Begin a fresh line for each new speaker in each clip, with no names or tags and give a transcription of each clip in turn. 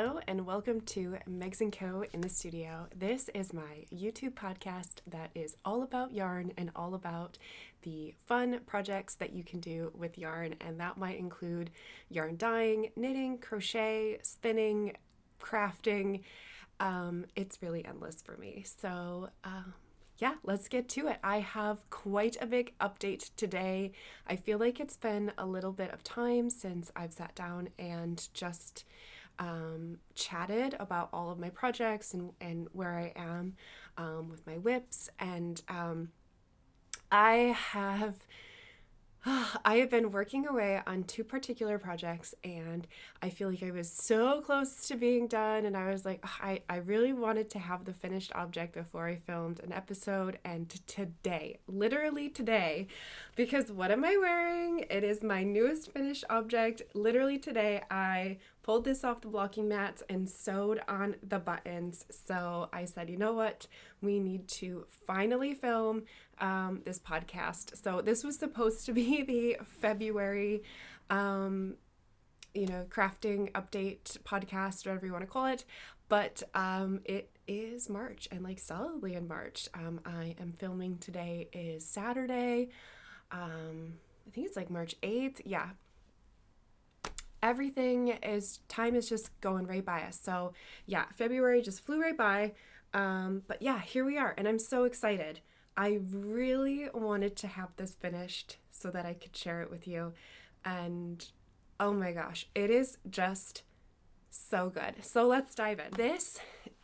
Hello and welcome to Megs & Co. in the studio. This is my YouTube podcast that is all about yarn and all about the fun projects that you can do with yarn, and that might include yarn dyeing, knitting, crochet, spinning, crafting. It's really endless for me. So yeah, let's get to it. I have quite a big update today. I feel like it's been a little bit of time since I've sat down and just chatted about all of my projects and where I am with my whips. And I have been working away on two particular projects, and I feel like I was so close to being done, and I was like, I really wanted to have the finished object before I filmed an episode. And today, literally today, because what am I wearing? It is my newest finished object. Literally today, I pulled this off the blocking mats and sewed on the buttons. So I said, you know what? We need to finally film this podcast. So this was supposed to be the February, crafting update podcast, whatever you want to call it. But it is March, and like solidly in March. I am filming today is Saturday. I think it's like March 8th. Yeah. Time is just going right by us. So yeah, February just flew right by. But yeah, here we are, and I'm so excited. I really wanted to have this finished so that I could share it with you. And oh my gosh, it is just so good. So let's dive in. This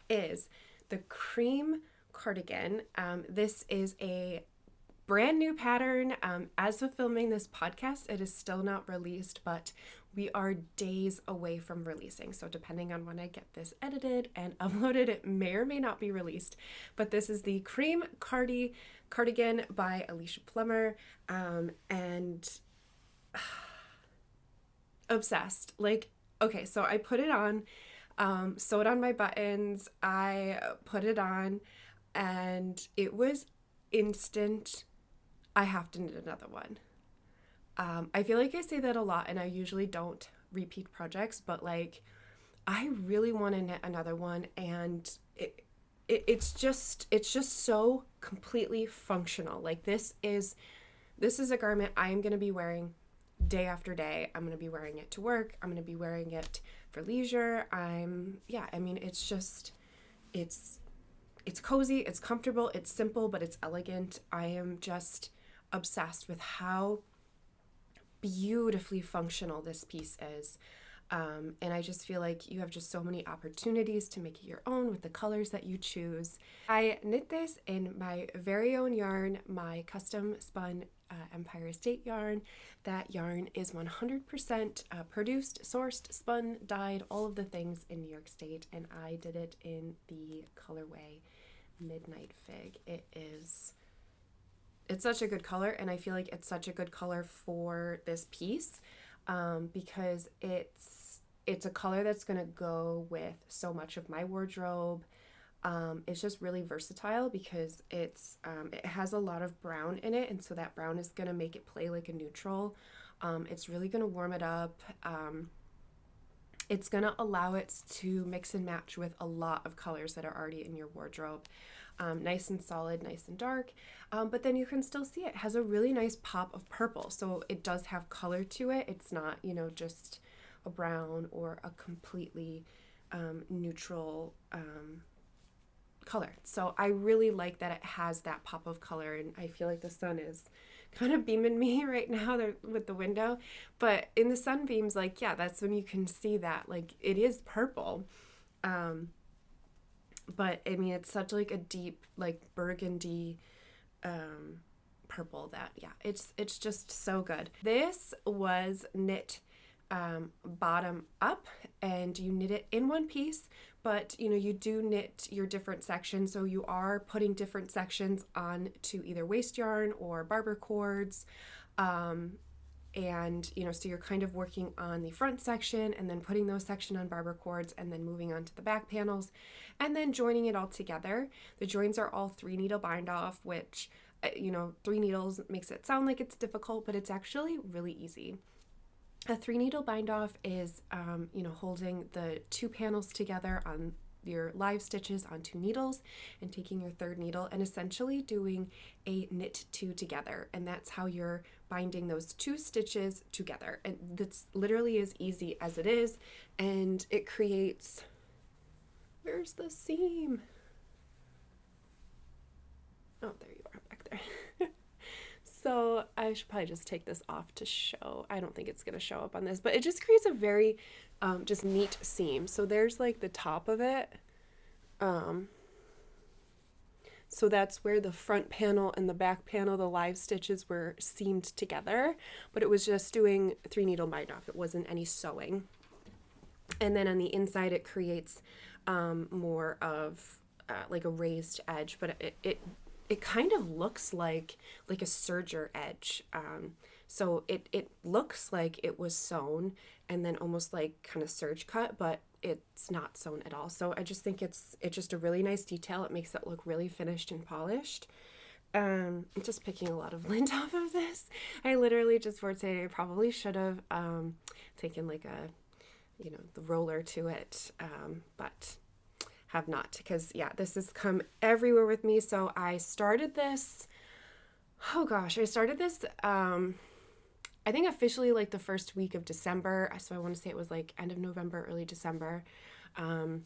is the cream cardigan. This is a brand new pattern. As of filming this podcast, it is still not released, but we are days away from releasing. So depending on when I get this edited and uploaded, it may or may not be released. But this is the Cream Cardigan by Alicia Plummer. And obsessed. Like, okay, so I put it on, sewed on my buttons, I put it on, and it was instant. I have to knit another one. I feel like I say that a lot, and I usually don't repeat projects, but like I really want to knit another one, and it's just so completely functional. Like this is a garment I am going to be wearing day after day. I'm going to be wearing it to work. I'm going to be wearing it for leisure. It's cozy, it's comfortable, it's simple, but it's elegant. I am just obsessed with how beautifully functional this piece is. And I just feel like you have just so many opportunities to make it your own with the colors that you choose. I knit this in my very own yarn, my custom spun Empire State yarn. That yarn is 100% produced, sourced, spun, dyed, all of the things in New York State, and I did it in the colorway Midnight Fig. It's such a good color, and I feel like it's such a good color for this piece because it's a color that's going to go with so much of my wardrobe. It's just really versatile because it has a lot of brown in it, and so that brown is going to make it play like a neutral. It's really going to warm it up. It's going to allow it to mix and match with a lot of colors that are already in your wardrobe. Nice and solid, nice and dark, but then you can still see it has a really nice pop of purple, so it does have color to it. It's not, just a brown or a completely neutral color. So I really like that it has that pop of color, and I feel like the sun is kind of beaming me right now with the window, but in the sunbeams, like, yeah, that's when you can see that, like, it is purple. But I mean, it's such like a deep, like burgundy purple that, yeah, it's just so good. This was knit bottom up, and you knit it in one piece, but you do knit your different sections, so you are putting different sections on to either waste yarn or barber cords. And, so you're kind of working on the front section and then putting those section on barber cords and then moving on to the back panels and then joining it all together. The joins are all 3 needle bind off, which, 3 needles makes it sound like it's difficult, but it's actually really easy. A 3 needle bind off is, holding the 2 panels together on your live stitches on 2 needles and taking your 3rd needle and essentially doing a knit 2 together. And that's how you're binding those 2 stitches together. And that's literally as easy as it is. And it creates, where's the seam? Oh, there you are back there. So I should probably just take this off to show. I don't think it's going to show up on this, but it just creates a very just neat seam. So there's like the top of it. So that's where the front panel and the back panel, the live stitches were seamed together, but it was just doing 3 needle bind off. It wasn't any sewing. And then on the inside, it creates more of like a raised edge, but it kind of looks like a serger edge. So it looks like it was sewn and then almost like kind of serge cut, but it's not sewn at all. So I just think it's just a really nice detail. It makes it look really finished and polished. I'm just picking a lot of lint off of this. I literally just for today, I probably should have taken like the roller to it, but have not, because yeah, this has come everywhere with me. So I started this, I think officially like the first week of December. So I want to say it was like end of November, early December. And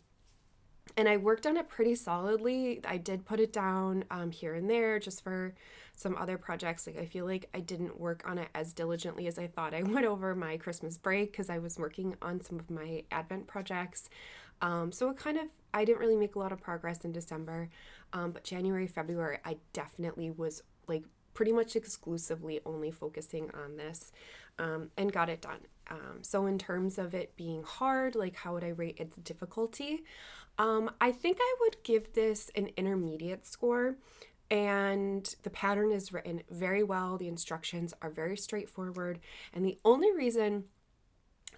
I worked on it pretty solidly. I did put it down here and there just for some other projects. Like I feel like I didn't work on it as diligently as I thought I would over my Christmas break because I was working on some of my Advent projects. So I didn't really make a lot of progress in December, but January, February, I definitely was like pretty much exclusively only focusing on this and got it done. So in terms of it being hard, like how would I rate its difficulty? I think I would give this an intermediate score, and the pattern is written very well. The instructions are very straightforward, and the only reason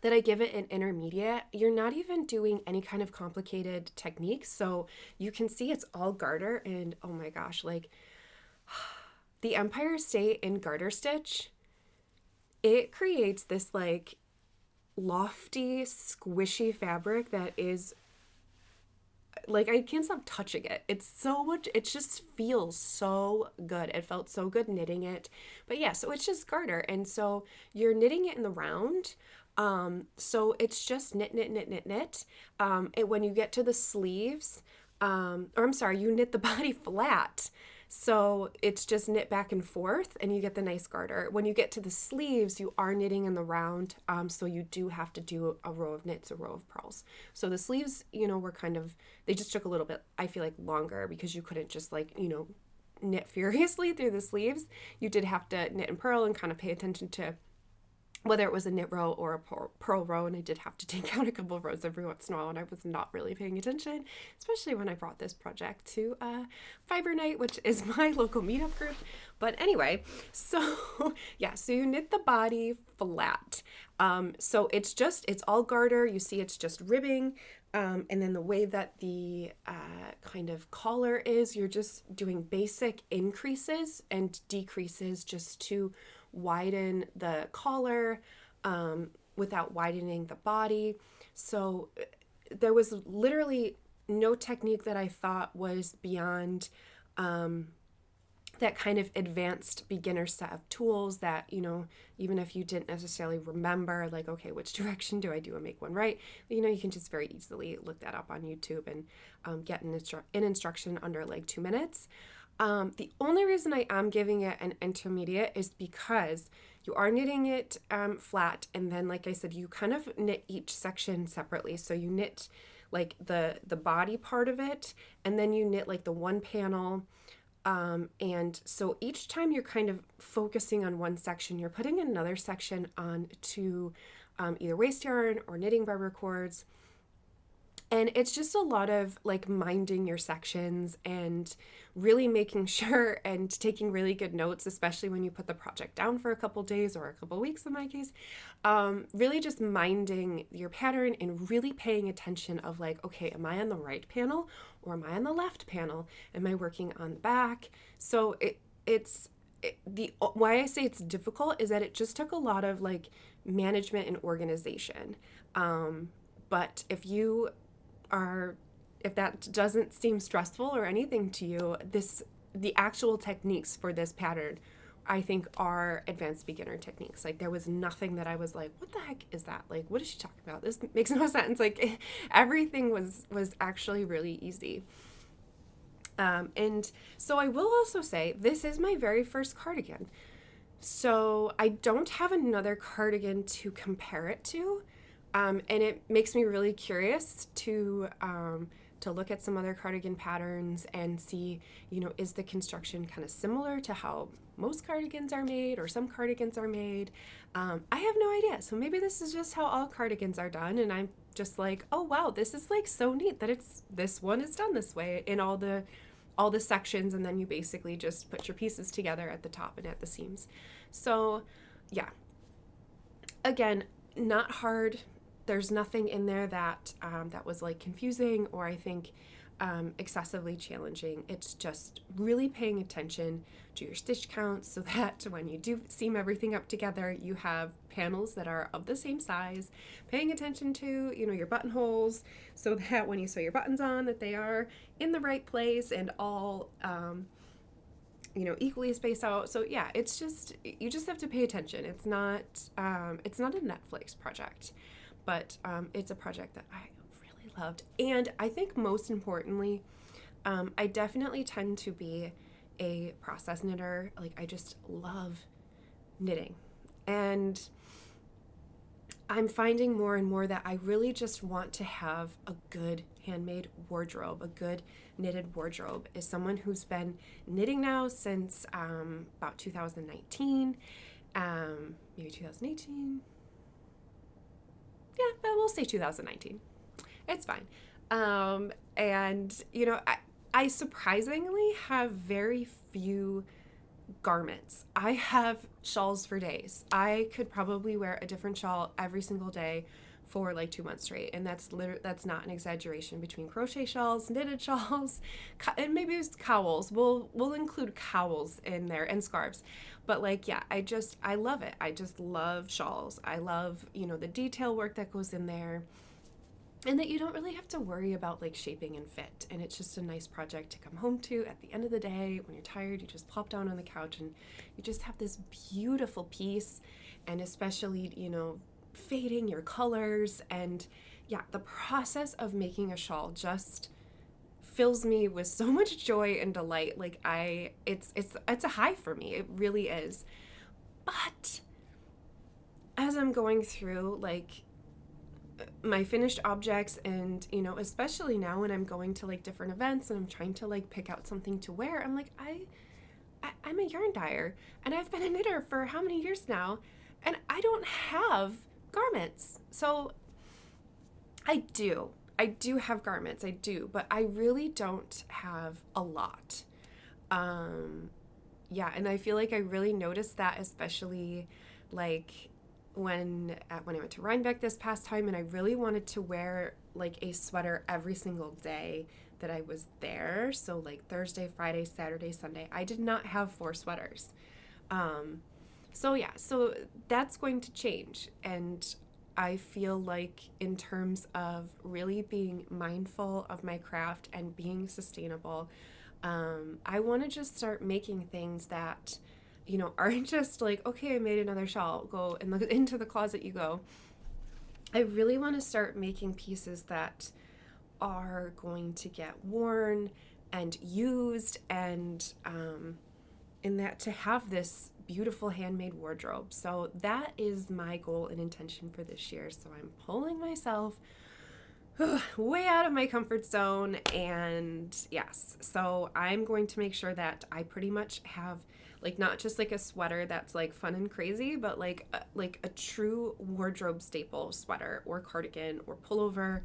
that I give it an intermediate, you're not even doing any kind of complicated techniques. So you can see it's all garter, and oh my gosh, like the Empire State in garter stitch, it creates this like lofty, squishy fabric that is like, I can't stop touching it. It's so much, it just feels so good. It felt so good knitting it. But yeah, so it's just garter. And so you're knitting it in the round. So it's just knit, knit, knit, knit, knit. And when you get to the sleeves, you knit the body flat. So it's just knit back and forth and you get the nice garter. When you get to the sleeves, you are knitting in the round. So you do have to do a row of knits, a row of purls. So the sleeves, were they just took a little bit, I feel like, longer because you couldn't just knit furiously through the sleeves. You did have to knit and purl and kind of pay attention to whether it was a knit row or a purl row, and I did have to take out a couple of rows every once in a while, and I was not really paying attention, especially when I brought this project to Fiber Night, which is my local meetup group. But anyway, so yeah, so you knit the body flat. So it's all garter. You see it's just ribbing. And then the way that the kind of collar is, you're just doing basic increases and decreases just to widen the collar without widening the body. So there was literally no technique that I thought was beyond that kind of advanced beginner set of tools that, even if you didn't necessarily remember, like, okay, which direction do I do and make one right? You can just very easily look that up on YouTube and get an instruction under like 2 minutes. The only reason I am giving it an intermediate is because you are knitting it flat, and then, like I said, you kind of knit each section separately. So you knit like the body part of it, and then you knit like the one panel. And so each time you're kind of focusing on one section, you're putting another section on to either waste yarn or knitting barber cords. And it's just a lot of like minding your sections and really making sure and taking really good notes, especially when you put the project down for a couple days or a couple weeks in my case. Really just minding your pattern and really paying attention of like, okay, am I on the right panel or am I on the left panel? Am I working on the back? So why I say it's difficult is that it just took a lot of like management and organization. But if that doesn't seem stressful or anything to you, the actual techniques for this pattern, I think, are advanced beginner techniques. Like, there was nothing that I was like, what the heck is that? Like, what is she talking about? This makes no sense. Like, everything was actually really easy. And so I will also say this is my very first cardigan. So I don't have another cardigan to compare it to. And it makes me really curious to look at some other cardigan patterns and see, is the construction kind of similar to how most cardigans are made or some cardigans are made? I have no idea. So maybe this is just how all cardigans are done. And I'm just like, oh, wow, this is like so neat that this one is done this way in all the sections. And then you basically just put your pieces together at the top and at the seams. So yeah, again, not hard. There's nothing in there that was like confusing or I think excessively challenging. It's just really paying attention to your stitch counts so that when you do seam everything up together, you have panels that are of the same size. Paying attention to, your buttonholes so that when you sew your buttons on, that they are in the right place and all equally spaced out. So yeah, it's just, you just have to pay attention. It's not a Netflix project. But it's a project that I really loved. And I think most importantly, I definitely tend to be a process knitter. Like, I just love knitting. And I'm finding more and more that I really just want to have a good handmade wardrobe, a good knitted wardrobe. As someone who's been knitting now since about 2019, maybe 2018. Yeah, but we'll say 2019. It's fine. And, I surprisingly have very few garments. I have shawls for days. I could probably wear a different shawl every single day for like 2 months straight. And that's not an exaggeration. Between crochet shawls, knitted shawls, and maybe it's cowls. We'll include cowls in there and scarves. But like, yeah, I love it. I just love shawls. I love, the detail work that goes in there and that you don't really have to worry about like shaping and fit. And it's just a nice project to come home to at the end of the day. When you're tired, you just plop down on the couch and you just have this beautiful piece. And especially, fading your colors. And yeah, the process of making a shawl just fills me with so much joy and delight. Like, it's a high for me. It really is. But as I'm going through like my finished objects and, especially now when I'm going to like different events and I'm trying to like pick out something to wear, I'm like, I'm a yarn dyer and I've been a knitter for how many years now, and I don't have garments. So I do have garments, I do, but I really don't have a lot. Yeah, and I feel like I really noticed that, especially like when I went to Rhinebeck this past time, and I really wanted to wear like a sweater every single day that I was there. So like Thursday, Friday, Saturday, Sunday, I did not have 4 sweaters. So yeah, so that's going to change. And I feel like in terms of really being mindful of my craft and being sustainable, I want to just start making things that, aren't just like, okay, I made another shawl, go and look into the closet you go. I really want to start making pieces that are going to get worn and used, and in that to have this beautiful handmade wardrobe. So that is my goal and intention for this year. So I'm pulling myself way out of my comfort zone, and yes, so I'm going to make sure that I pretty much have like not just like a sweater that's like fun and crazy, but like a true wardrobe staple sweater or cardigan or pullover.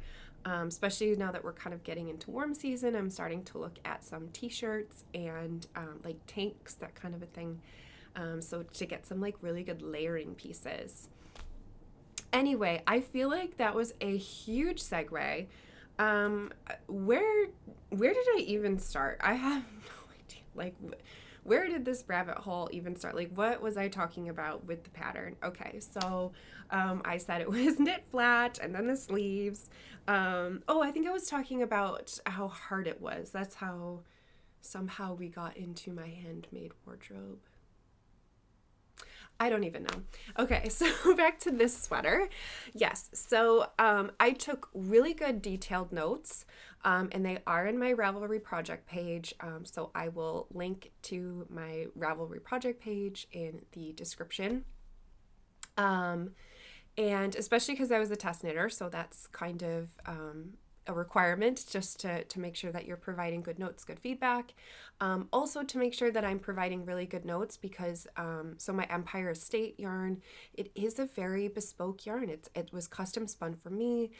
Especially now that we're kind of getting into warm season, I'm starting to look at some t-shirts and like tanks, that kind of a thing. So to get some like really good layering pieces. Anyway, I feel like that was a huge segue. Where did I even start? I have no idea. Like, where did this rabbit hole even start? Like, what was I talking about with the pattern? Okay, so I said it was knit flat and then the sleeves. I think I was talking about how hard it was. That's how somehow we got into my handmade wardrobe. I don't even know. Okay, so back to this sweater. Yes, so I took really good detailed notes, and they are in my Ravelry project page. So I will link to my Ravelry project page in the description. And especially because I was a test knitter, so that's kind of a requirement just to make sure that you're providing good notes, good feedback. Also to make sure that I'm providing really good notes because so my Empire State yarn, it is a very bespoke yarn. It was custom spun for me,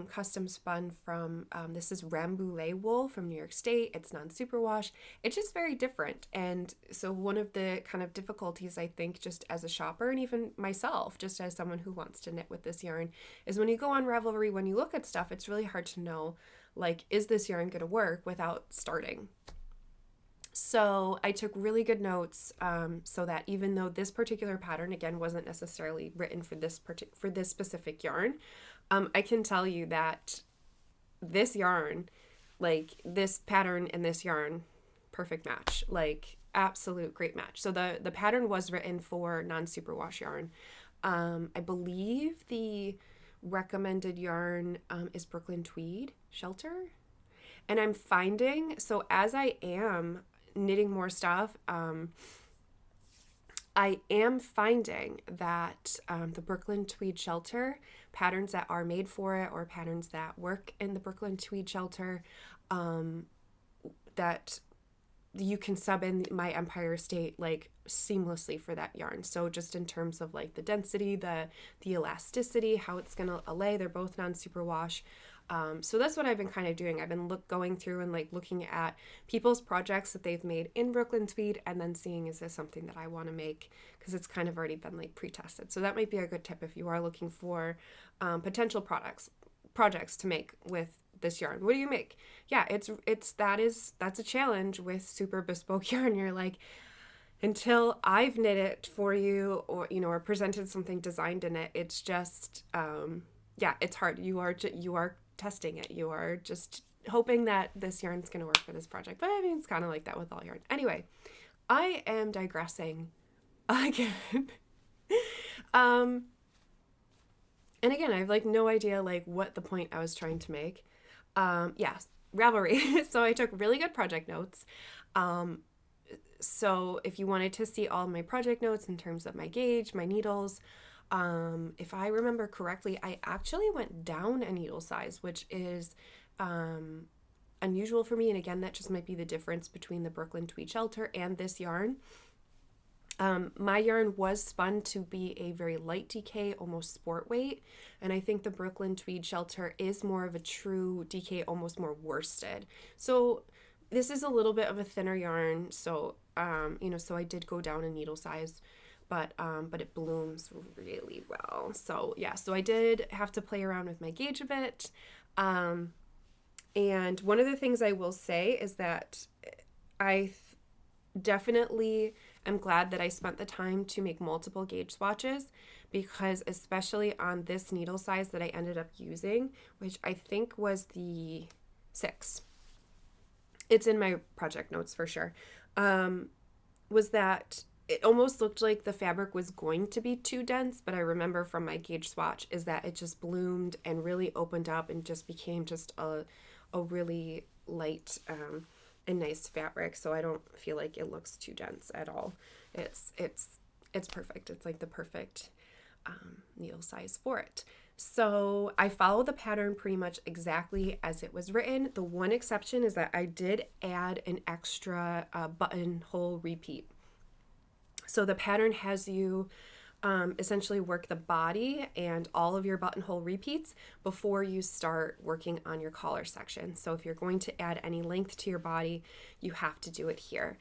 custom spun from, this is Rambouillet wool from New York State. It's non-superwash. It's just very different. And so one of the kind of difficulties I think just as a shopper and even myself, just as someone who wants to knit with this yarn, is when you go on Ravelry, when you look at stuff, it's really hard to know, like, is this yarn going to work without starting? So I took really good notes so that even though this particular pattern, again, wasn't necessarily written for this specific yarn, I can tell you that this yarn, like this pattern and this yarn, perfect match, like absolute great match. So the pattern was written for non-superwash yarn. I believe the recommended yarn is Brooklyn Tweed Shelter. And I'm finding, so as I am knitting more stuff, I am finding that the Brooklyn Tweed Shelter, patterns that are made for it or patterns that work in the Brooklyn Tweed Shelter, that you can sub in my Empire State like seamlessly for that yarn. So just in terms of like the density, the elasticity, how it's gonna lay, they're both non-superwash. So that's what I've been kind of doing. I've been going through and like looking at people's projects that they've made in Brooklyn Tweed and then seeing, is this something that I want to make, because it's kind of already been like pre-tested. So that might be a good tip if you are looking for potential projects to make with this yarn. What do you make? Yeah, that's a challenge with super bespoke yarn. You're like, until I've knit it for you or presented something designed in it, it's just it's hard. You are testing it. You are just hoping that this yarn's going to work for this project. But I mean, it's kind of like that with all yarn. Anyway, I am digressing again. And again, I have like no idea like what the point I was trying to make. Ravelry. So I took really good project notes. So if you wanted to see all my project notes in terms of my gauge, my needles, if I remember correctly, I actually went down a needle size, which is unusual for me. And again, that just might be the difference between the Brooklyn Tweed Shelter and this yarn. My yarn was spun to be a very light DK, almost sport weight. And I think the Brooklyn Tweed Shelter is more of a true DK, almost more worsted. So this is a little bit of a thinner yarn. So, so I did go down a needle size, but it blooms really well. So yeah, so I did have to play around with my gauge a bit. And one of the things I will say is that I definitely am glad that I spent the time to make multiple gauge swatches, because especially on this needle size that I ended up using, which I think was the 6, it's in my project notes for sure, was that it almost looked like the fabric was going to be too dense, but I remember from my gauge swatch is that it just bloomed and really opened up and just became just a really light and nice fabric. So I don't feel like it looks too dense at all. It's perfect. It's like the perfect needle size for it. So I follow the pattern pretty much exactly as it was written. The one exception is that I did add an extra buttonhole repeat. So the pattern has you essentially work the body and all of your buttonhole repeats before you start working on your collar section. So if you're going to add any length to your body, you have to do it here.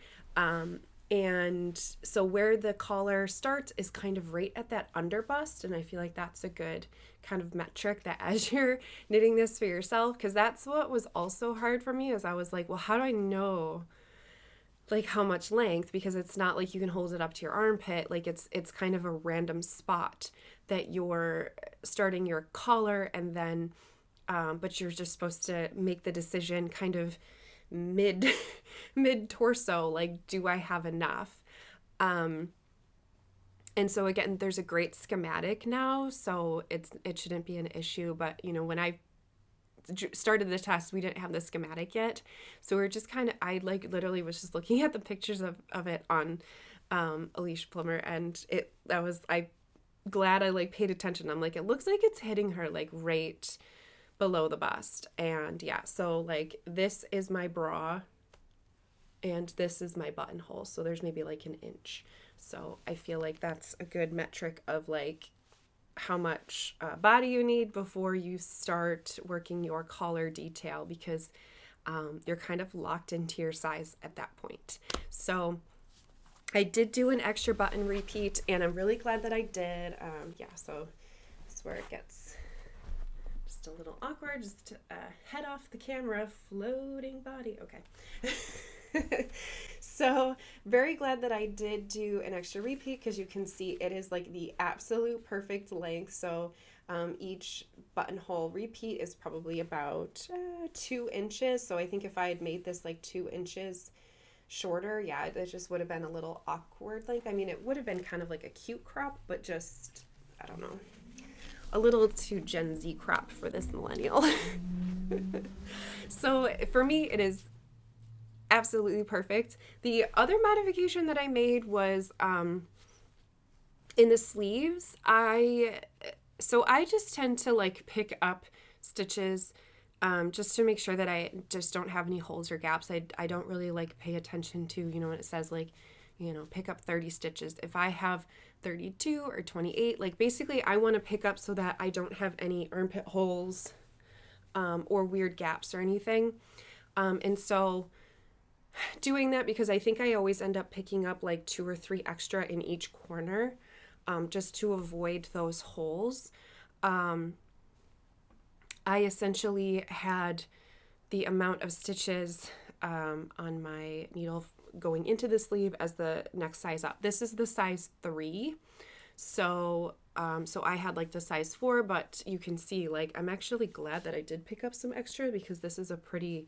And so where the collar starts is kind of right at that under bust, and I feel like that's a good kind of metric that as you're knitting this for yourself, because that's what was also hard for me, is I was like, well, how do I know like how much length, because it's not like you can hold it up to your armpit. Like it's kind of a random spot that you're starting your collar, and then but you're just supposed to make the decision kind of mid mid torso, like, do I have enough? And so again, there's a great schematic now, so it shouldn't be an issue. But when I started the test, we didn't have the schematic yet, so we are just kind of, I like literally was just looking at the pictures of it on Alicia Plummer, and I glad I like paid attention. I'm like, it looks like it's hitting her like right below the bust. And yeah, so like this is my bra and this is my buttonhole, so there's maybe like an inch. So I feel like that's a good metric of like how much body you need before you start working your collar detail, because you're kind of locked into your size at that point. So I did do an extra button repeat, and I'm really glad that I did. Yeah, so this is where it gets just a little awkward, just head off the camera, floating body. Okay. So very glad that I did do an extra repeat, because you can see it is like the absolute perfect length. So each buttonhole repeat is probably about 2 inches. So I think if I had made this like 2 inches shorter, yeah, it just would have been a little awkward length. I mean, it would have been kind of like a cute crop, but just, I don't know, a little too Gen Z crop for this millennial. So for me, it is absolutely perfect. The other modification that I made was in the sleeves. I just tend to like pick up stitches just to make sure that I just don't have any holes or gaps. I don't really like pay attention to, when it says like, pick up 30 stitches. If I have 32 or 28, like basically I want to pick up so that I don't have any armpit holes or weird gaps or anything. And so doing that, because I think I always end up picking up like 2 or 3 extra in each corner, just to avoid those holes. I essentially had the amount of stitches on my needle going into the sleeve as the next size up. This is the size 3. So I had like the size 4, but you can see like I'm actually glad that I did pick up some extra, because this is a pretty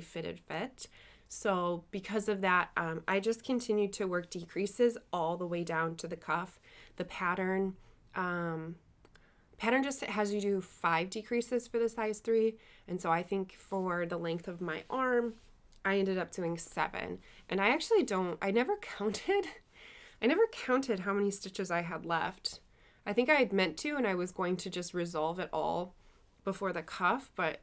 fitted fit. So because of that, I just continued to work decreases all the way down to the cuff. The pattern just has you do 5 decreases for the size 3. And so I think for the length of my arm, I ended up doing 7. And I never counted how many stitches I had left. I think I had meant to, and I was going to just resolve it all before the cuff, but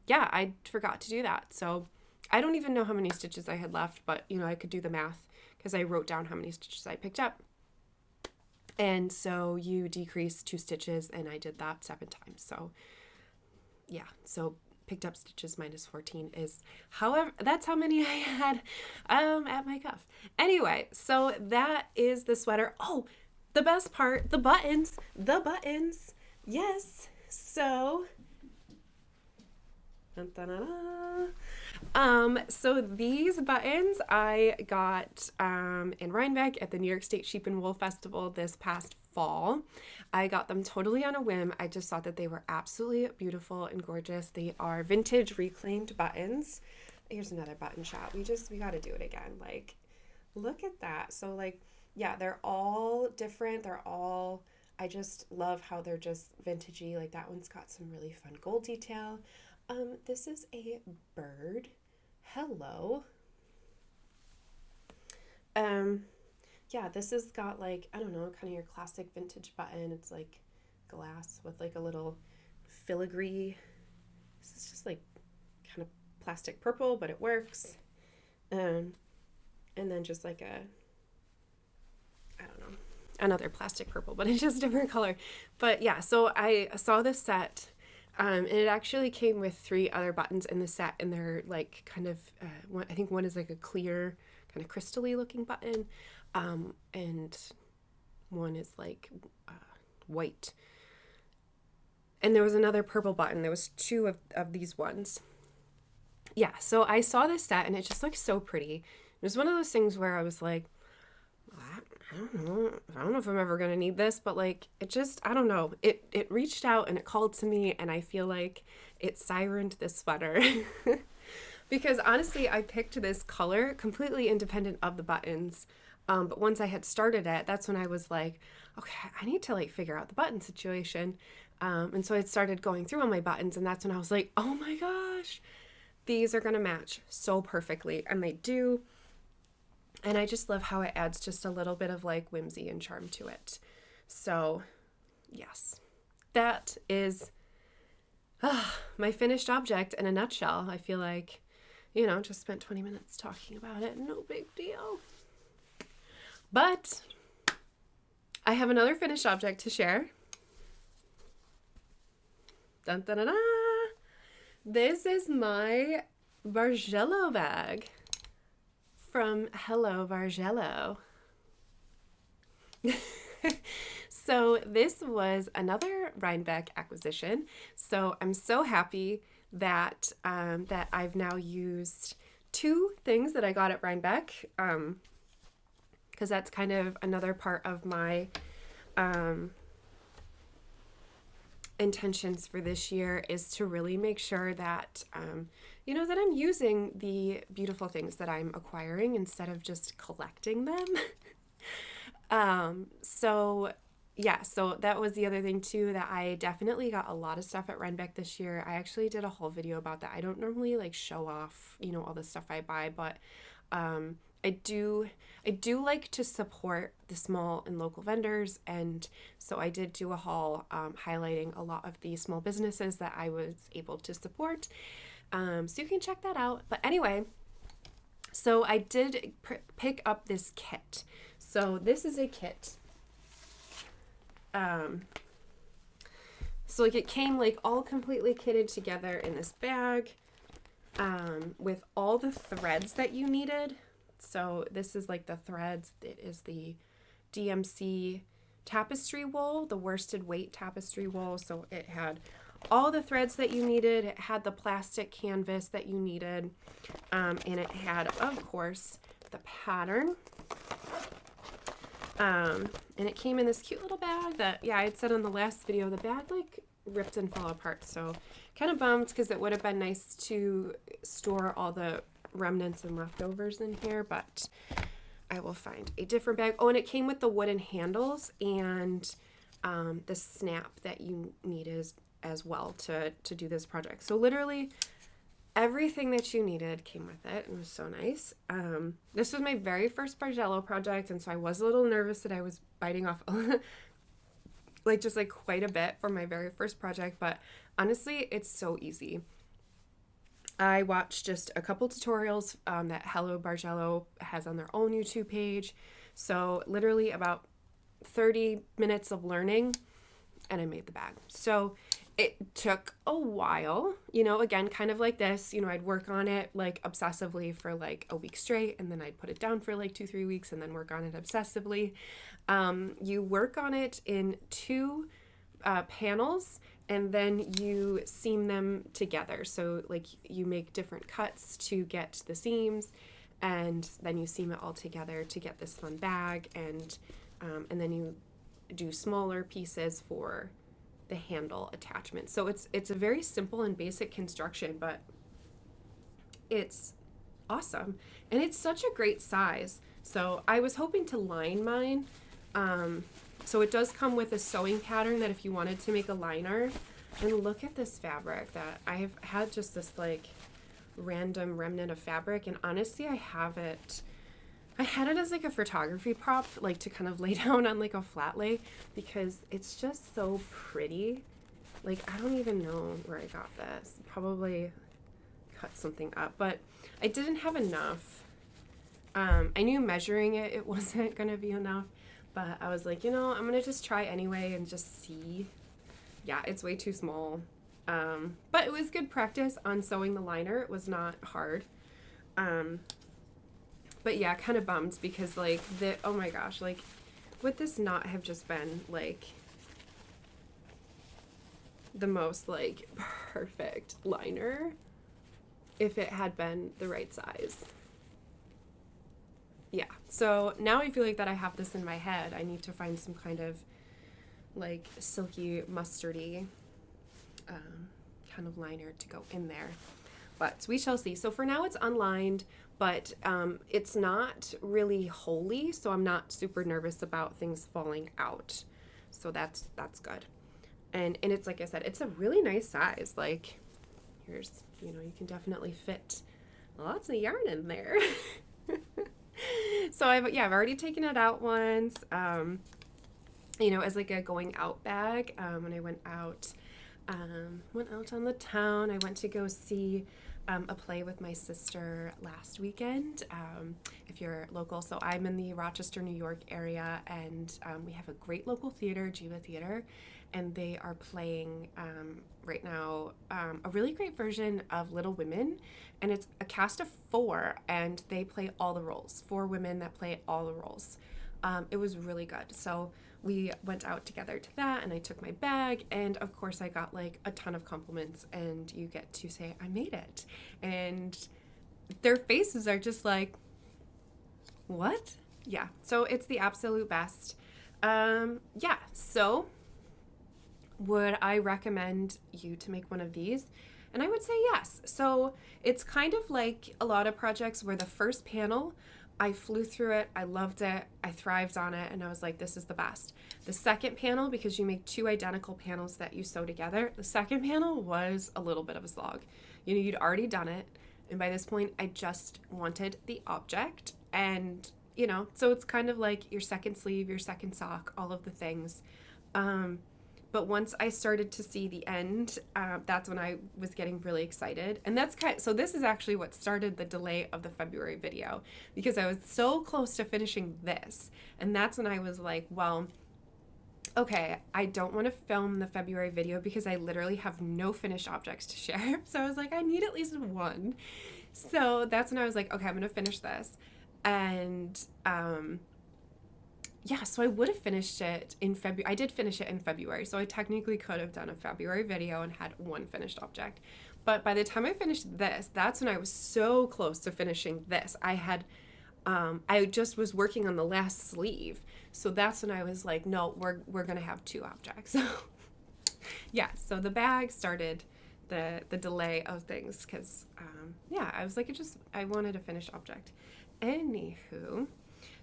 yeah, I forgot to do that. So I don't even know how many stitches I had left, but I could do the math because I wrote down how many stitches I picked up. And so you decrease 2 stitches, and I did that 7 times. So yeah, so picked up stitches minus 14 is, however, that's how many I had at my cuff. Anyway, so that is the sweater. Oh, the best part, the buttons. Yes. So so these buttons I got in Rhinebeck at the New York State Sheep and Wool Festival this past fall. I got them totally on a whim. I just thought that they were absolutely beautiful and gorgeous. They are vintage reclaimed buttons. Here's another button shot. We got to do it again. Like, look at that. So like, yeah, they're all different. I just love how they're just vintagey. Like that one's got some really fun gold detail. This is a bird. Hello. Yeah, this has got like, I don't know, kind of your classic vintage button. It's like glass with like a little filigree. This is just like kind of plastic purple, but it works. And then just like I don't know, another plastic purple, but it's just a different color. But yeah, so I saw this set. And it actually came with 3 other buttons in the set, and they're like kind of, I think one is like a clear, kind of crystal-y looking button, and one is like white. And there was another purple button. There was 2 of these ones. yeah, so I saw this set and it just looks so pretty. It was one of those things where I was like, I don't know if I'm ever gonna need this, but like it just, I don't know. It reached out and it called to me, and I feel like it sirened this sweater. Because honestly, I picked this color completely independent of the buttons. But once I had started it, that's when I was like, okay, I need to like figure out the button situation. And so I started going through all my buttons, and that's when I was like, oh my gosh, these are gonna match so perfectly, and they do. And I just love how it adds just a little bit of like whimsy and charm to it. So yes, that is my finished object in a nutshell. I feel like, you know, just spent 20 minutes talking about it. No big deal. But I have another finished object to share. Dun, dun, dun, dun. This is my bargello bag from Hello Bargello. So this was another Rhinebeck acquisition. So I'm so happy that that I've now used two things that I got at Rhinebeck, because that's kind of another part of my intentions for this year, is to really make sure that you know, that I'm using the beautiful things that I'm acquiring instead of just collecting them. So yeah, so that was the other thing too, that I definitely got a lot of stuff at Rhinebeck this year. I actually did a whole video about that. I don't normally like show off, you know, all the stuff I buy, but I do like to support the small and local vendors, and so I did do a haul highlighting a lot of the small businesses that I was able to support. So you can check that out. But anyway, so I did pick up this kit. So this is a kit. So like it came like all completely kitted together in this bag, with all the threads that you needed. So this is like the threads. It is the DMC tapestry wool, the worsted weight tapestry wool. So it had all the threads that you needed. It had the plastic canvas that you needed. And it had, of course, the pattern. And it came in this cute little bag that, yeah, I had said on the last video, the bag like ripped and fell apart. So kind of bummed, because it would have been nice to store all the remnants and leftovers in here, but I will find a different bag. Oh, and it came with the wooden handles and the snap that you need as well to do this project. So literally everything that you needed came with it. It was so nice. This was my very first bargello project, and so I was a little nervous that I was biting off like just like quite a bit for my very first project, but honestly, it's so easy. I watched just a couple tutorials that Hello Bargello has on their own YouTube page. So literally about 30 minutes of learning, and I made the bag. So it took a while, you know, again, kind of like this, you know, I'd work on it like obsessively for like a week straight, and then I'd put it down for like 2-3 weeks and then work on it obsessively. You work on it in two panels, and then you seam them together. So like you make different cuts to get the seams, and then you seam it all together to get this fun bag, and then you do smaller pieces for the handle attachment. So it's a very simple and basic construction, but it's awesome, and it's such a great size. So I was hoping to line mine. So it does come with a sewing pattern that if you wanted to make a liner. And look at this fabric that I have had, just this like random remnant of fabric, and honestly I had it as like a photography prop, like to kind of lay down on like a flat lay, because it's just so pretty. Like I don't even know where I got this. Probably cut something up, but I didn't have enough. I knew measuring it wasn't gonna be enough, but I was like, you know, I'm gonna just try anyway and just see. Yeah, it's way too small. But it was good practice on sewing the liner. It was not hard. But yeah, kind of bummed, because like oh my gosh, like would this not have just been like the most like perfect liner? if it had been the right size. Yeah, so now I feel like that I have this in my head, I need to find some kind of like silky mustardy kind of liner to go in there. But we shall see. So for now it's unlined, but it's not really holey, so I'm not super nervous about things falling out. So that's good. And it's, like I said, it's a really nice size. Like, here's, you can definitely fit lots of yarn in there. So I've already taken it out once, as like a going out bag. When I went out on the town, I went to go see a play with my sister last weekend, if you're local. So I'm in the Rochester, New York area, and we have a great local theater, Jiva Theater, and they are playing right now a really great version of Little Women, and it's a cast of 4, and they play all the roles, 4 women that play all the roles. It was really good. So we went out together to that, and I took my bag, and of course I got like a ton of compliments, and you get to say I made it, and their faces are just like, what? Yeah, so it's the absolute best. So would I recommend you to make one of these? And I would say yes. So it's kind of like a lot of projects where the first panel, I flew through it, I loved it, I thrived on it, and I was like, this is the best. The second panel, because you make 2 identical panels that you sew together, the second panel was a little bit of a slog. You'd already done it, and by this point, I just wanted the object, and, so it's kind of like your second sleeve, your second sock, all of the things. But once I started to see the end, that's when I was getting really excited. And so this is actually what started the delay of the February video, because I was so close to finishing this. And that's when I was like, well, okay, I don't want to film the February video because I literally have no finished objects to share. So I was like, I need at least one. So that's when I was like, okay, I'm going to finish this. And, so I would have finished it in February. I did finish it in February, so I technically could have done a February video and had one finished object. But by the time I finished this, that's when I was so close to finishing this. I just was working on the last sleeve. So that's when I was like, no, we're going to have 2 objects. So the bag started the delay of things because, I was like, I wanted a finished object. Anywho,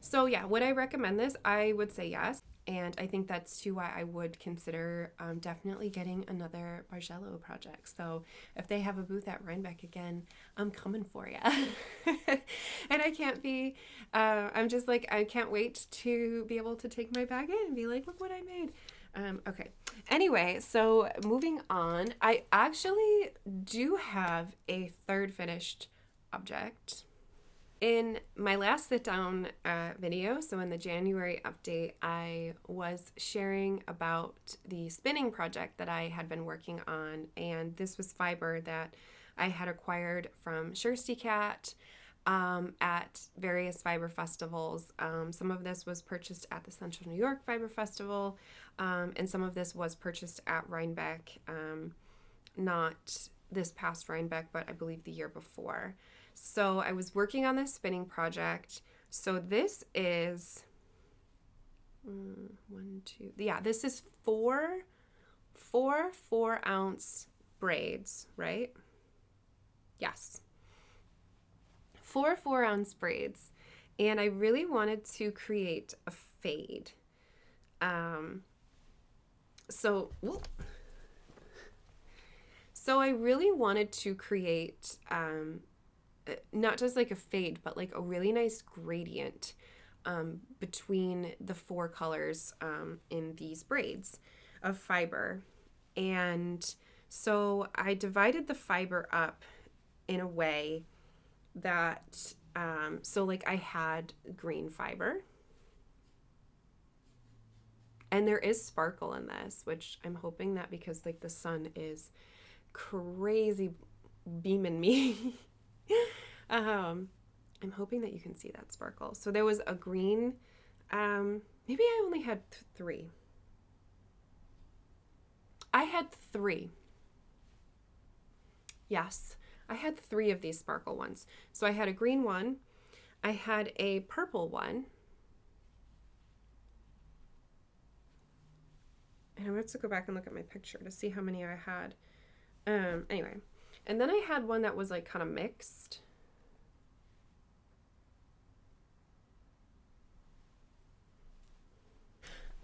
so would I recommend this? I would say yes. And I think that's too why I would consider definitely getting another bargello project. So if they have a booth at Rhinebeck again, I'm coming for you. And I'm just like, I can't wait to be able to take my bag in and be like, look what I made. Okay. Anyway, so moving on, I actually do have a third finished object. In my last sit down video, so in the January update, I was sharing about the spinning project that I had been working on, and this was fiber that I had acquired from Shirsty Cat at various fiber festivals. Some of this was purchased at the Central New York Fiber Festival, and some of this was purchased at Rhinebeck, not this past Rhinebeck, but I believe the year before. So I was working on this spinning project. So this is this is four 4-ounce braids, right? Yes. 4 4-ounce braids. And I really wanted to create a fade. So I really wanted to create not just like a fade, but like a really nice gradient between the 4 colors in these braids of fiber. And so I divided the fiber up in a way that, so like I had green fiber, and there is sparkle in this, which I'm hoping that because like the sun is crazy beaming me, I'm hoping that you can see that sparkle. So there was a green, maybe I only had 3. I had 3. Yes, I had 3 of these sparkle ones. So I had a green one, I had a purple one, and I'm going to go back and look at my picture to see how many I had. Anyway, and then I had one that was like kind of mixed.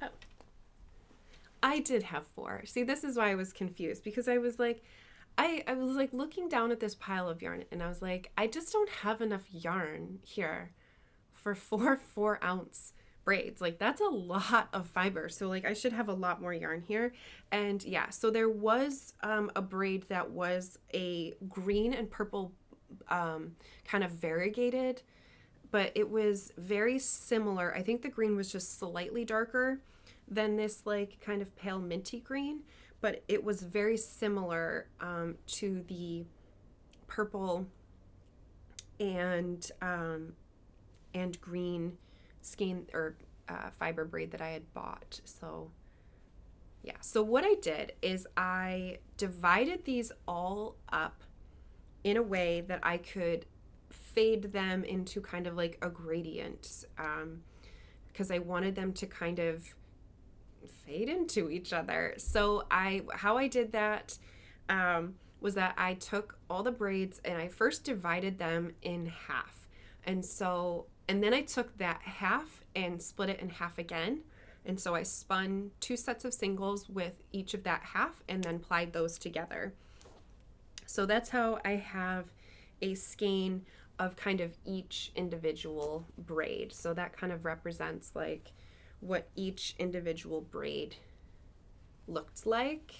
Oh, I did have 4. See, this is why I was confused, because I was like, I was like looking down at this pile of yarn, and I was like, I just don't have enough yarn here for 4 4-ounce braids. Like, that's a lot of fiber. So like I should have a lot more yarn here. And yeah, so there was a braid that was a green and purple kind of variegated, but it was very similar. I think the green was just slightly darker than this like kind of pale minty green, but it was very similar to the purple and green skein or fiber braid that I had bought. So yeah, so what I did is I divided these all up in a way that I could fade them into kind of like a gradient, because I wanted them to kind of fade into each other. So how I did that was that I took all the braids and I first divided them in half. And then I took that half and split it in half again. And so I spun 2 sets of singles with each of that half and then plied those together. So that's how I have a skein of kind of each individual braid. So that kind of represents like what each individual braid looked like.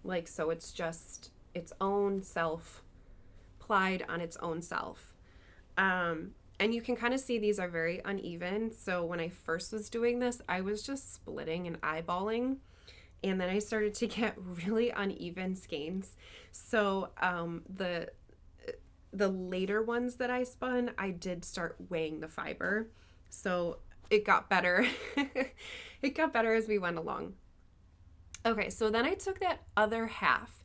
Like, so it's just its own self plied on its own self. And you can kind of see these are very uneven. So when I first was doing this, I was just splitting and eyeballing. And then I started to get really uneven skeins. So the later ones that I spun, I did start weighing the fiber. So it got better. It got better as we went along. Okay, so then I took that other half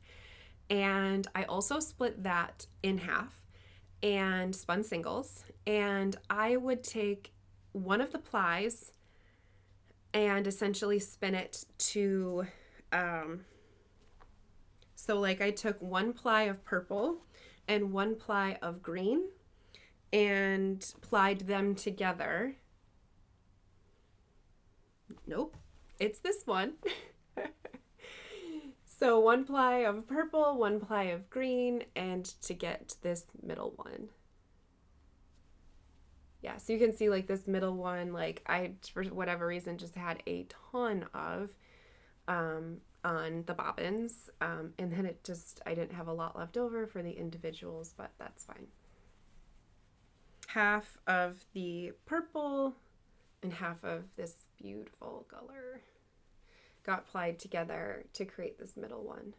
and I also split that in half and spun singles. And I would take one of the plies and essentially spin it to, so like I took 1 ply of purple and 1 ply of green and plied them together. Nope, it's this one. So 1 ply of purple, 1 ply of green, and to get this middle one. Yeah, so you can see like this middle one, like I, for whatever reason, just had a ton of on the bobbins. And then it just, I didn't have a lot left over for the individuals, but that's fine. Half of the purple and half of this beautiful color got plied together to create this middle one.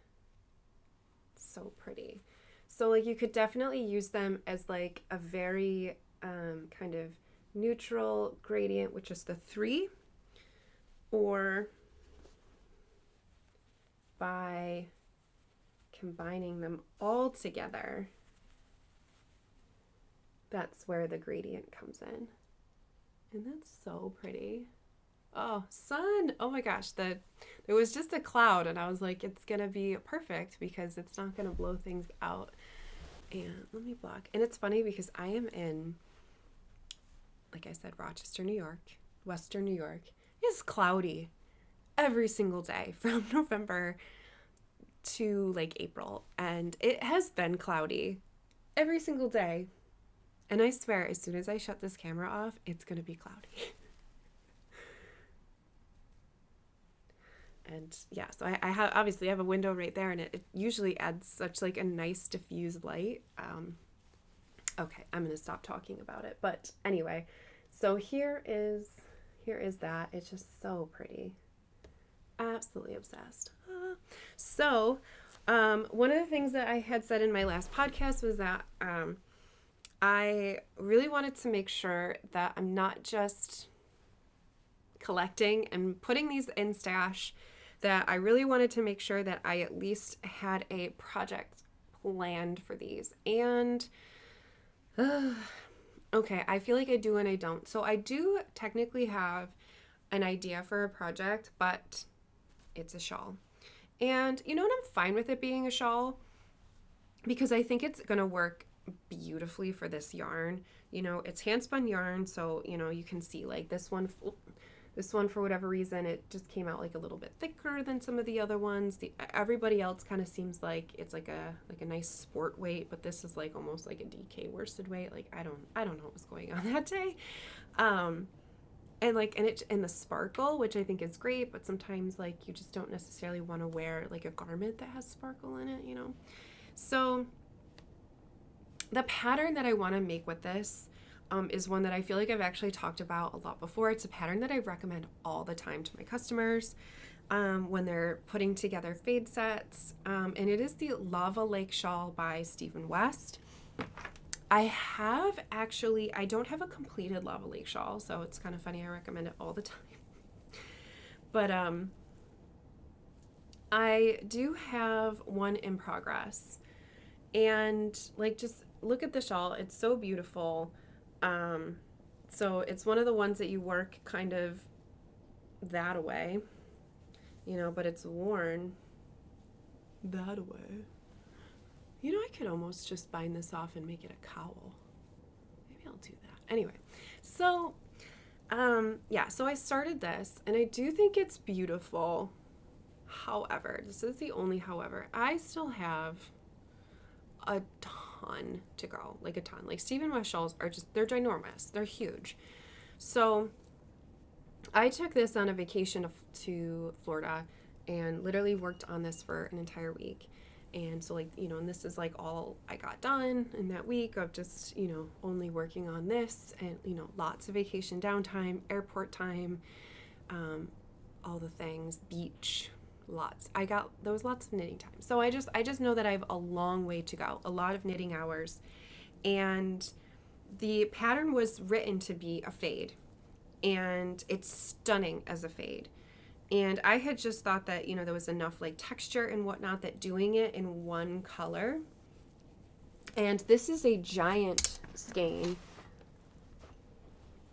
So pretty. So like you could definitely use them as like a very kind of neutral gradient with just the 3, or by combining them all together, that's where the gradient comes in. And that's so pretty. Oh, sun. Oh my gosh, there was just a cloud and I was like, it's gonna be perfect because it's not gonna blow things out. And let me block. And it's funny because I am in, like I said, Rochester, New York, Western New York. It's cloudy every single day from November to like April. And it has been cloudy every single day. And I swear, as soon as I shut this camera off, it's gonna be cloudy. And yeah, so I have, obviously I have a window right there and it usually adds such like a nice diffused light. Okay, I'm gonna stop talking about it. But anyway, so here is that. It's just so pretty. Absolutely obsessed. So one of the things that I had said in my last podcast was that I really wanted to make sure that I'm not just collecting and putting these in stash that I really wanted to make sure that I at least had a project planned for these. And okay, I feel like I do and I don't. So I do technically have an idea for a project, but it's a shawl. And you know what? I'm fine with it being a shawl because I think it's going to work beautifully for this yarn. You know, it's hand spun yarn, so you know, you can see like this one for whatever reason it just came out like a little bit thicker than some of the other ones. Everybody else kind of seems like it's like a nice sport weight, but this is like almost like a DK worsted weight. Like I don't know what was going on that day. And the sparkle, which I think is great, but sometimes like you just don't necessarily want to wear like a garment that has sparkle in it, you know. So the pattern that I want to make with this is one that I feel like I've actually talked about a lot before. It's a pattern that I recommend all the time to my customers when they're putting together fade sets, and it is the Lava Lake Shawl by Stephen West. I don't have a completed Lava Lake shawl, so it's kind of funny. I recommend it all the time. But I do have one in progress. And like, just look at the shawl. It's so beautiful. So it's one of the ones that you work kind of that away, you know, but it's worn that away. You know, I could almost just bind this off and make it a cowl. Maybe I'll do that. Anyway, so, yeah, so I started this, and I do think it's beautiful. However, this is the only however. I still have a ton to go, like a ton. Like Stephen West shawls are just, they're ginormous. They're huge. So I took this on a vacation to Florida and literally worked on this for an entire week. And so, like, you know, and this is like all I got done in that week of just, you know, only working on this, and, you know, lots of vacation downtime, airport time, all the things, beach, lots. There was lots of knitting time. So I just know that I have a long way to go, a lot of knitting hours. And the pattern was written to be a fade, and it's stunning as a fade. And I had just thought that, you know, there was enough like texture and whatnot that doing it in one color. And this is a giant skein.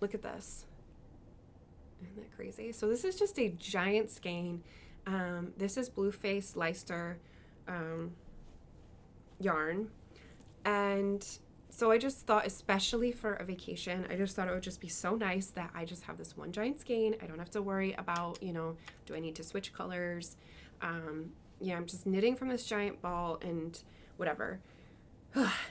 Look at this. Isn't that crazy? So this is just a giant skein. This is Blueface Leicester yarn. And so I just thought, especially for a vacation, I just thought it would just be so nice that I just have this one giant skein. I don't have to worry about, you know, do I need to switch colors? Yeah, I'm just knitting from this giant ball and whatever.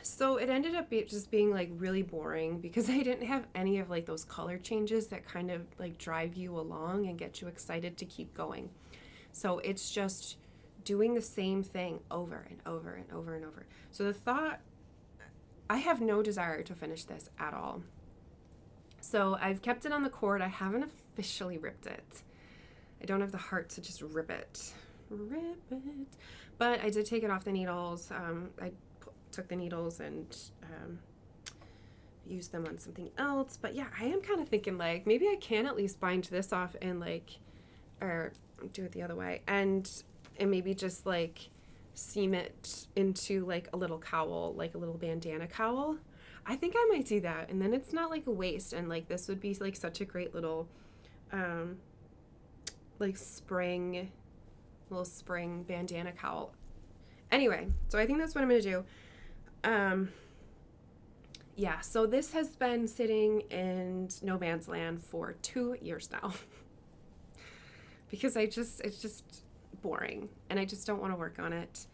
So it ended up just being like really boring because I didn't have any of like those color changes that kind of like drive you along and get you excited to keep going. So it's just doing the same thing over and over and over and over. So the thought, I have no desire to finish this at all. So I've kept it on the cord. I haven't officially ripped it. I don't have the heart to just rip it. But I did take it off the needles. I took the needles and used them on something else. But yeah, I am kind of thinking like maybe I can at least bind this off and like, or do it the other way, and maybe just like seam it into like a little cowl, like a little bandana cowl. I think I might do that, and then it's not like a waste, and like this would be like such a great little like little spring bandana cowl. Anyway, so I think that's what I'm gonna do. Yeah, so this has been sitting in no man's land for 2 years now. Because it's just boring, and I just don't want to work on it.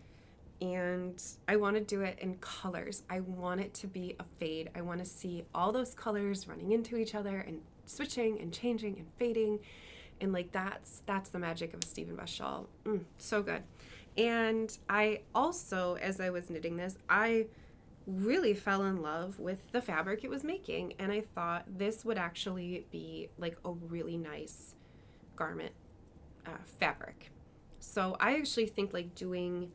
And I want to do it in colors. I want it to be a fade. I want to see all those colors running into each other and switching and changing and fading. And like that's the magic of a Stephen West shawl. So good. And I also, as I was knitting this, I really fell in love with the fabric it was making, and I thought this would actually be like a really nice garment fabric. So I actually think like doing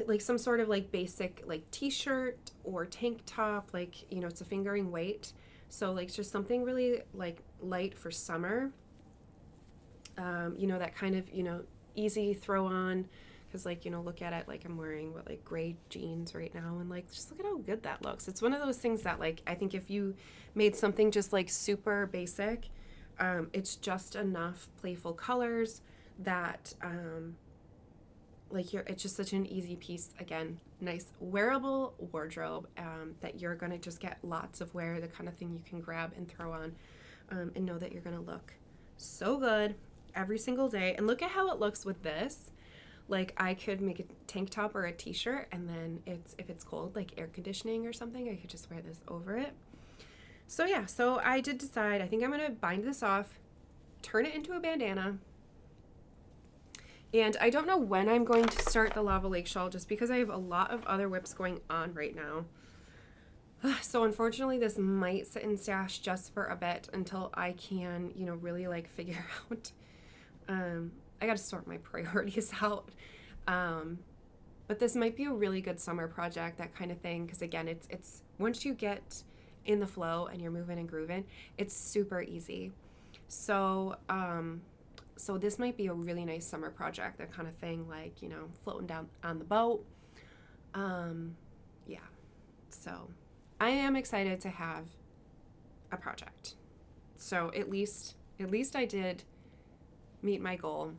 like some sort of like basic like t-shirt or tank top, like, you know, it's a fingering weight, so like just something really like light for summer, you know, that kind of, you know, easy throw on. Because, like, you know, look at it, like, I'm wearing, what, like, gray jeans right now, and, like, just look at how good that looks. It's one of those things that, like, I think if you made something just, like, super basic, it's just enough playful colors that, like, it's just such an easy piece. Again, nice wearable wardrobe that you're going to just get lots of wear, the kind of thing you can grab and throw on and know that you're going to look so good every single day. And look at how it looks with this. Like, I could make a tank top or a t-shirt, and then if it's cold, like air conditioning or something, I could just wear this over it. So yeah, so I did decide, I think I'm going to bind this off, turn it into a bandana. And I don't know when I'm going to start the lava lake shawl, just because I have a lot of other whips going on right now. So unfortunately, this might sit in stash just for a bit until I can, you know, really like figure out, I got to sort my priorities out. But this might be a really good summer project, that kind of thing. Because again, it's once you get in the flow and you're moving and grooving, it's super easy. So, so this might be a really nice summer project, that kind of thing, like, you know, floating down on the boat. Yeah. So I am excited to have a project. So at least I did meet my goal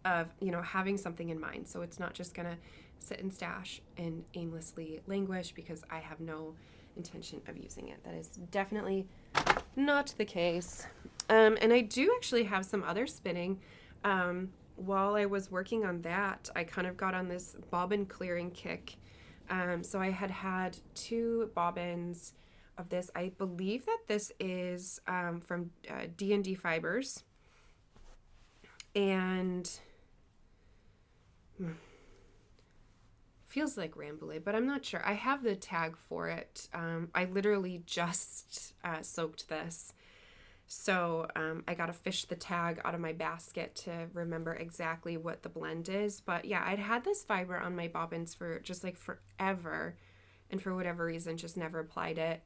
of, you know, having something in mind. So it's not just gonna sit and stash and aimlessly languish because I have no intention of using it. That is definitely not the case. And I do actually have some other spinning. While I was working on that, I kind of got on this bobbin clearing kick. So I had 2 bobbins of this. I believe that this is from D&D Fibers. And feels like Rambouillet, but I'm not sure. I have the tag for it. I literally just soaked this. So I got to fish the tag out of my basket to remember exactly what the blend is. But yeah, I'd had this fiber on my bobbins for just like forever. And for whatever reason, just never applied it.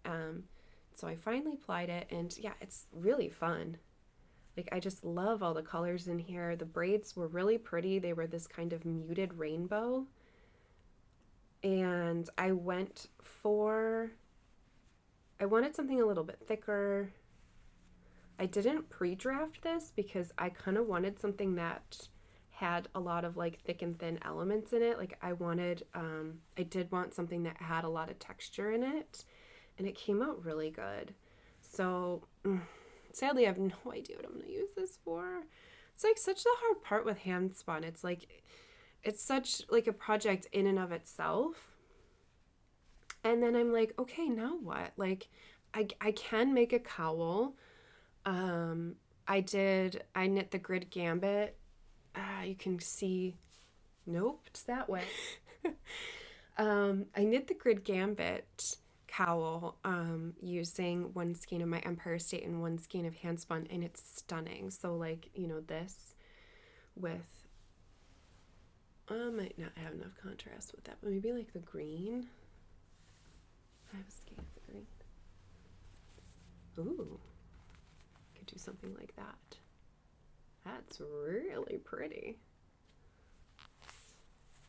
So I finally applied it, and yeah, it's really fun. Like, I just love all the colors in here. The braids were really pretty. They were this kind of muted rainbow. And I wanted something a little bit thicker. I didn't pre-draft this because I kind of wanted something that had a lot of like thick and thin elements in it. Like, I did want something that had a lot of texture in it, and it came out really good. So sadly, I have no idea what I'm going to use this for. It's like such the hard part with hand spun. It's like, it's such like a project in and of itself. And then I'm like, okay, now what? Like, I can make a cowl. I knit the grid gambit. You can see, nope, it's that way. I knit the grid gambit cowl using one skein of my Empire State and one skein of hand spun, and it's stunning. So like, you know, this with I might not have enough contrast with that, but maybe like the green. I have a skein of the green. Ooh, could do something like that. That's really pretty.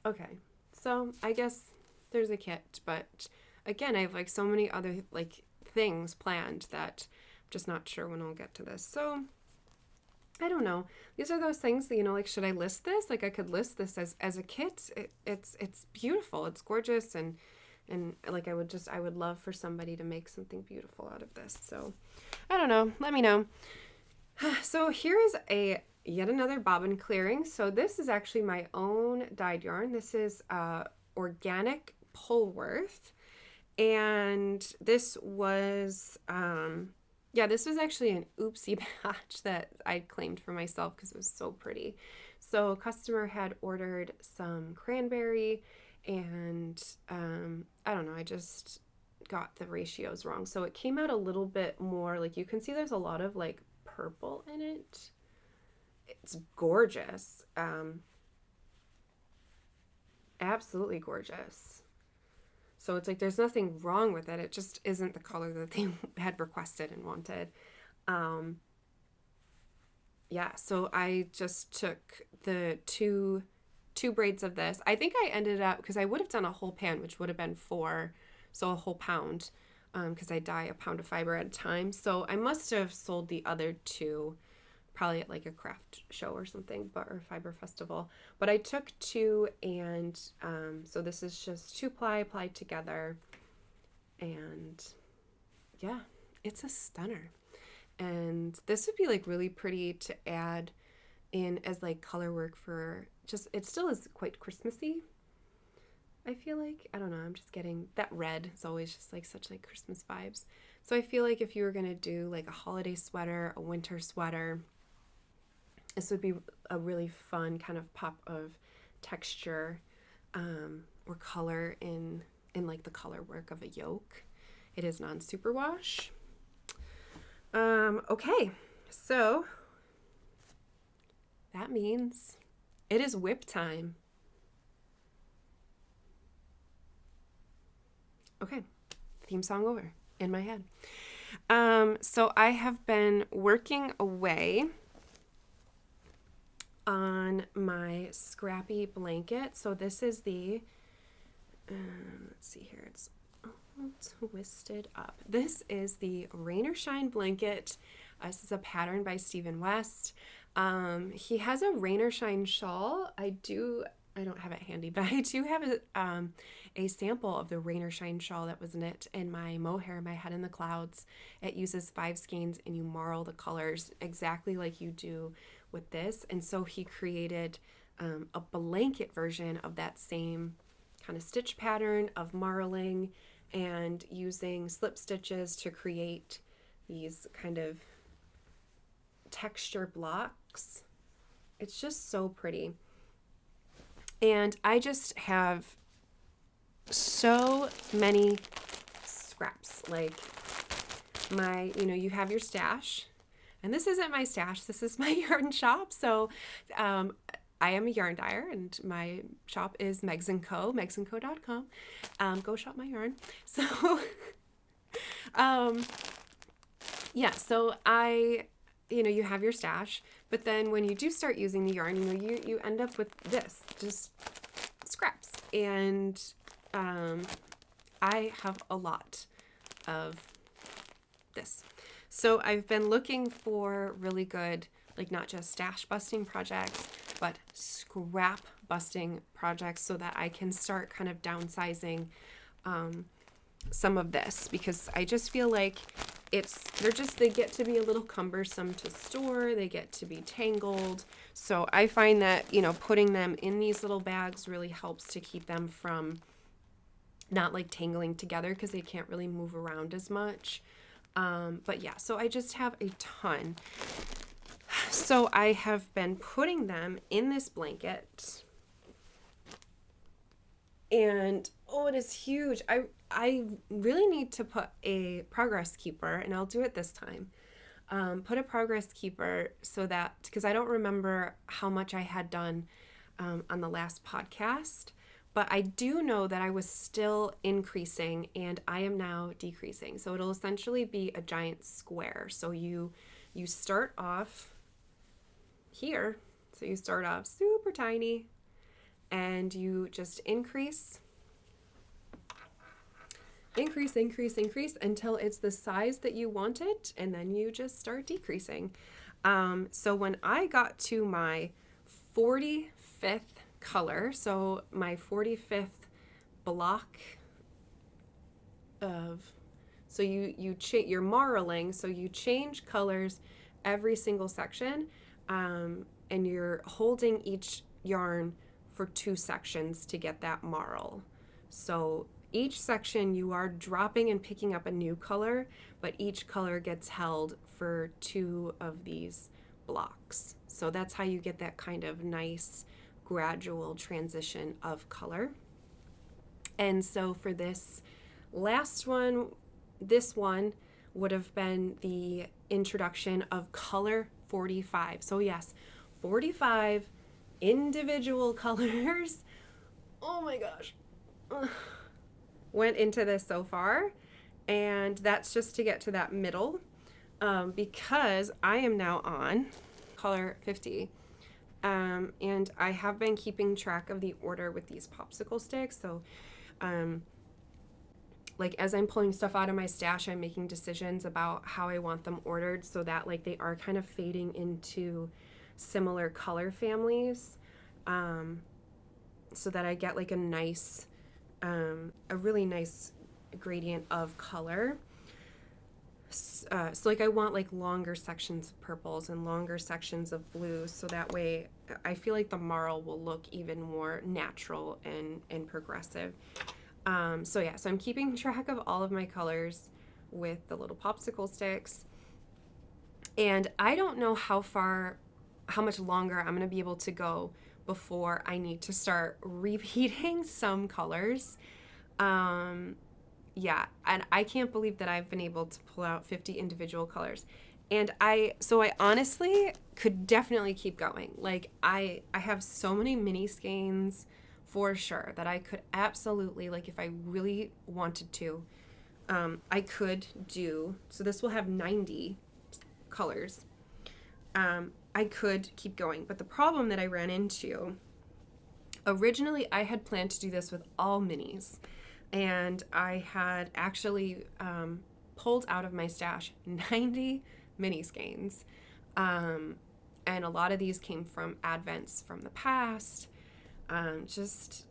Okay, so I guess there's a kit, but again, I have like so many other like things planned that I'm just not sure when I'll get to this. So I don't know. These are those things that, you know, like, should I list this? Like, I could list this as a kit. It's beautiful. It's gorgeous, and like, I would love for somebody to make something beautiful out of this. So I don't know. Let me know. So here is yet another bobbin clearing. So this is actually my own dyed yarn. This is organic Polworth, and this was this was actually an oopsie batch that I claimed for myself because it was so pretty. So a customer had ordered some cranberry, and I don't know, I just got the ratios wrong. So it came out a little bit more, like, you can see there's a lot of like purple in it. It's gorgeous. Absolutely gorgeous. So it's like, there's nothing wrong with it. It just isn't the color that they had requested and wanted. Yeah, so I just took the two braids of this. I think I ended up, because I would have done a whole pan, which would have been 4, so a whole pound, because I dye a pound of fiber at a time. So I must have sold the other 2 probably at like a craft show or something, or fiber festival. But I took 2, and so this is just 2-ply applied together, and yeah, it's a stunner. And this would be like really pretty to add in as like color work for just, it still is quite Christmassy, I feel like. I don't know, I'm just getting that red is always just like such like Christmas vibes. So I feel like if you were gonna do like a holiday sweater, a winter sweater, this would be a really fun kind of pop of texture or color in like the color work of a yoke. It is non-superwash. Okay, so that means it is whip time. Okay, theme song over in my head. So I have been working away on my scrappy blanket. So this is the, let's see here, it's all twisted up. This is the Rain or Shine blanket. This is a pattern by Stephen West. He has a Rain or Shine shawl. I don't have it handy, but I do have a sample of the Rain or Shine shawl that was knit in my mohair, my head in the clouds. It uses 5 skeins and you marl the colors exactly like you do with this. And so he created a blanket version of that same kind of stitch pattern of marling and using slip stitches to create these kind of texture blocks. It's just so pretty. And I just have so many scraps. Like my, you have your stash. And this isn't my stash, this is my yarn shop. So I am a yarn dyer, and my shop is Megs & Co, megsandco.com. Go shop my yarn. So, yeah, so you have your stash, but then when you do start using the yarn, you end up with this, just scraps. And I have a lot of this. So I've been looking for really good, like not just stash busting projects, but scrap busting projects so that I can start kind of downsizing some of this, because I just feel like they get to be a little cumbersome to store. They get to be tangled. So I find that, putting them in these little bags really helps to keep them from not like tangling together, because they can't really move around as much. But yeah, so I just have a ton. So I have been putting them in this blanket, and it is huge. I really need to put a progress keeper, and I'll do it this time. Put a progress keeper so that, because I don't remember how much I had done on the last podcast, but I do know that I was still increasing and I am now decreasing. So it'll essentially be a giant square. So you start off here. So you start off super tiny and you just increase until it's the size that you want it, and then you just start decreasing. So when I got to my 45th color, so my 45th block of, so you're marling, so you change colors every single section, and you're holding each yarn for 2 sections to get that marl. So each section you are dropping and picking up a new color, but each color gets held for 2 of these blocks. So that's how you get that kind of nice gradual transition of color. And so for this last one, this one would have been the introduction of color 45. So yes, 45 individual colors. Oh my gosh. Went into this so far, and that's just to get to that middle, because I am now on color 50, And I have been keeping track of the order with these popsicle sticks. So, like as I'm pulling stuff out of my stash, I'm making decisions about how I want them ordered so that like they are kind of fading into similar color families, so that I get like a nice, a really nice gradient of color. So like I want like longer sections of purples and longer sections of blues, so that way I feel like the marl will look even more natural and progressive. So yeah, so I'm keeping track of all of my colors with the little popsicle sticks. And I don't know how much longer I'm going to be able to go before I need to start repeating some colors. Yeah, and I can't believe that I've been able to pull out 50 individual colors. And so I honestly could definitely keep going. Like I have so many mini skeins for sure that I could absolutely, like if I really wanted to, I could do, so this will have 90 colors. I could keep going. But the problem that I ran into, originally I had planned to do this with all minis. And I had actually pulled out of my stash 90 mini skeins. And a lot of these came from advents from the past, just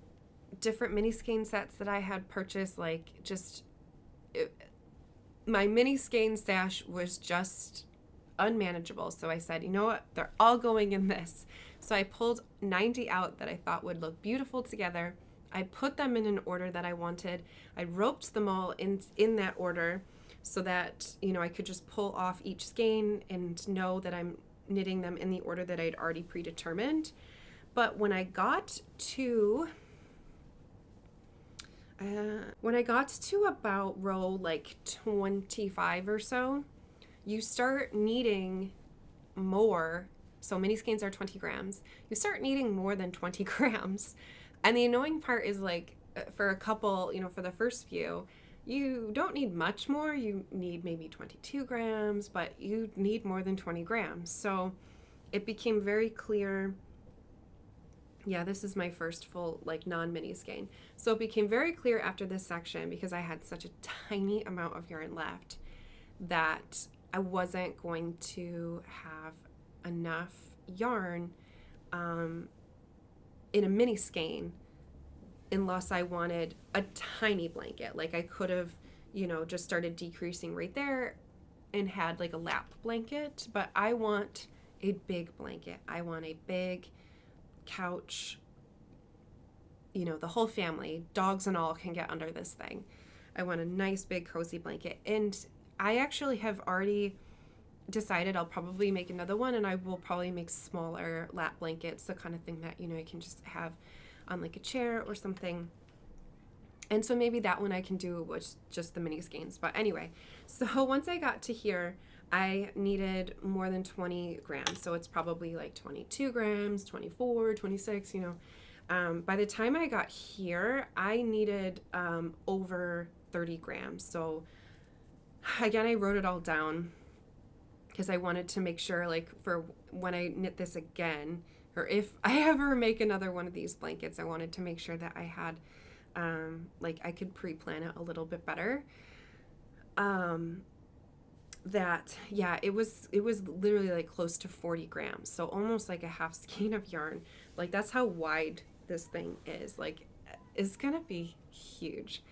different mini skein sets that I had purchased. Like my mini skein stash was just unmanageable. So I said, you know what? They're all going in this. So I pulled 90 out that I thought would look beautiful together. I put them in an order that I wanted. I roped them all in that order so that, you know, I could just pull off each skein and know that I'm knitting them in the order that I'd already predetermined. But when I got to about row like 25 or so, you start needing more. So mini skeins are 20 grams. You start needing more than 20 grams. And the annoying part is like for a couple, you know, for the first few, you don't need much more. You need maybe 22 grams, but you need more than 20 grams. So it became very clear. Yeah, this is my first full like non-mini skein. So it became very clear after this section, because I had such a tiny amount of yarn left, that I wasn't going to have enough yarn in a mini skein unless I wanted a tiny blanket. Like I could have, you know, just started decreasing right there and had like a lap blanket, but I want a big blanket. I want a big couch, you know, the whole family, dogs and all, can get under this thing. I want a nice big cozy blanket. And I actually have already decided I'll probably make another one, and I will probably make smaller lap blankets, the kind of thing that, you know, I can just have on like a chair or something. And so maybe that one I can do with just the mini skeins. But anyway, so once I got to here, I needed more than 20 grams. So it's probably like 22 grams, 24, 26, you know. By the time I got here, I needed over 30 grams. So again, I wrote it all down because I wanted to make sure, like, for when I knit this again, or if I ever make another one of these blankets, I wanted to make sure that I had, like, I could pre-plan it a little bit better. That, yeah, it was literally like close to 40 grams. So almost like a half skein of yarn. Like, that's how wide this thing is. Like, it's gonna be huge.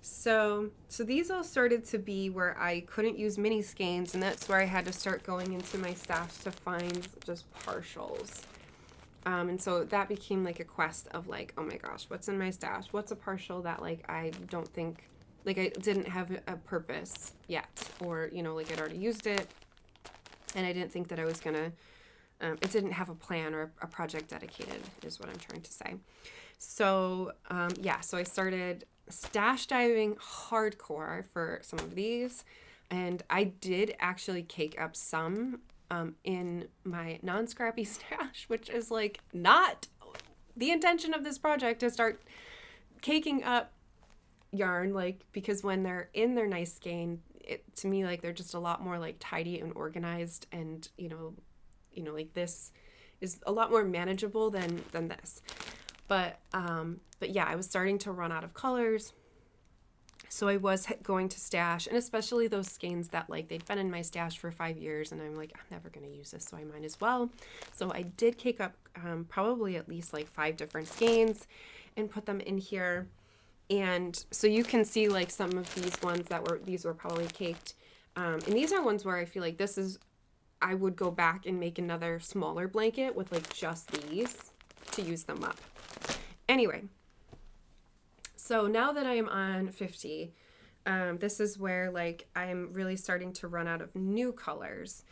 So these all started to be where I couldn't use mini skeins, and that's where I had to start going into my stash to find just partials. And so that became like a quest of like, oh my gosh, what's in my stash? What's a partial that like I don't think, like I didn't have a purpose yet, or, you know, like I'd already used it and I didn't think that I was gonna, it didn't have a plan or a project dedicated, is what I'm trying to say. So yeah, so I started stash diving hardcore for some of these, and I did actually cake up some in my non-scrappy stash, which is like not the intention of this project, to start caking up yarn, like, because when they're in their nice skein, to me, like, they're just a lot more like tidy and organized, and you know like this is a lot more manageable than this. But yeah, I was starting to run out of colors. So I was going to stash, and especially those skeins that like they'd been in my stash for 5 years, and I'm like, I'm never going to use this, so I might as well. So I did cake up probably at least like 5 different skeins and put them in here. And so you can see like some of these ones these were probably caked. And these are ones where I feel like I would go back and make another smaller blanket with like just these to use them up. Anyway, so now that I am on 50, this is where like I'm really starting to run out of new colors,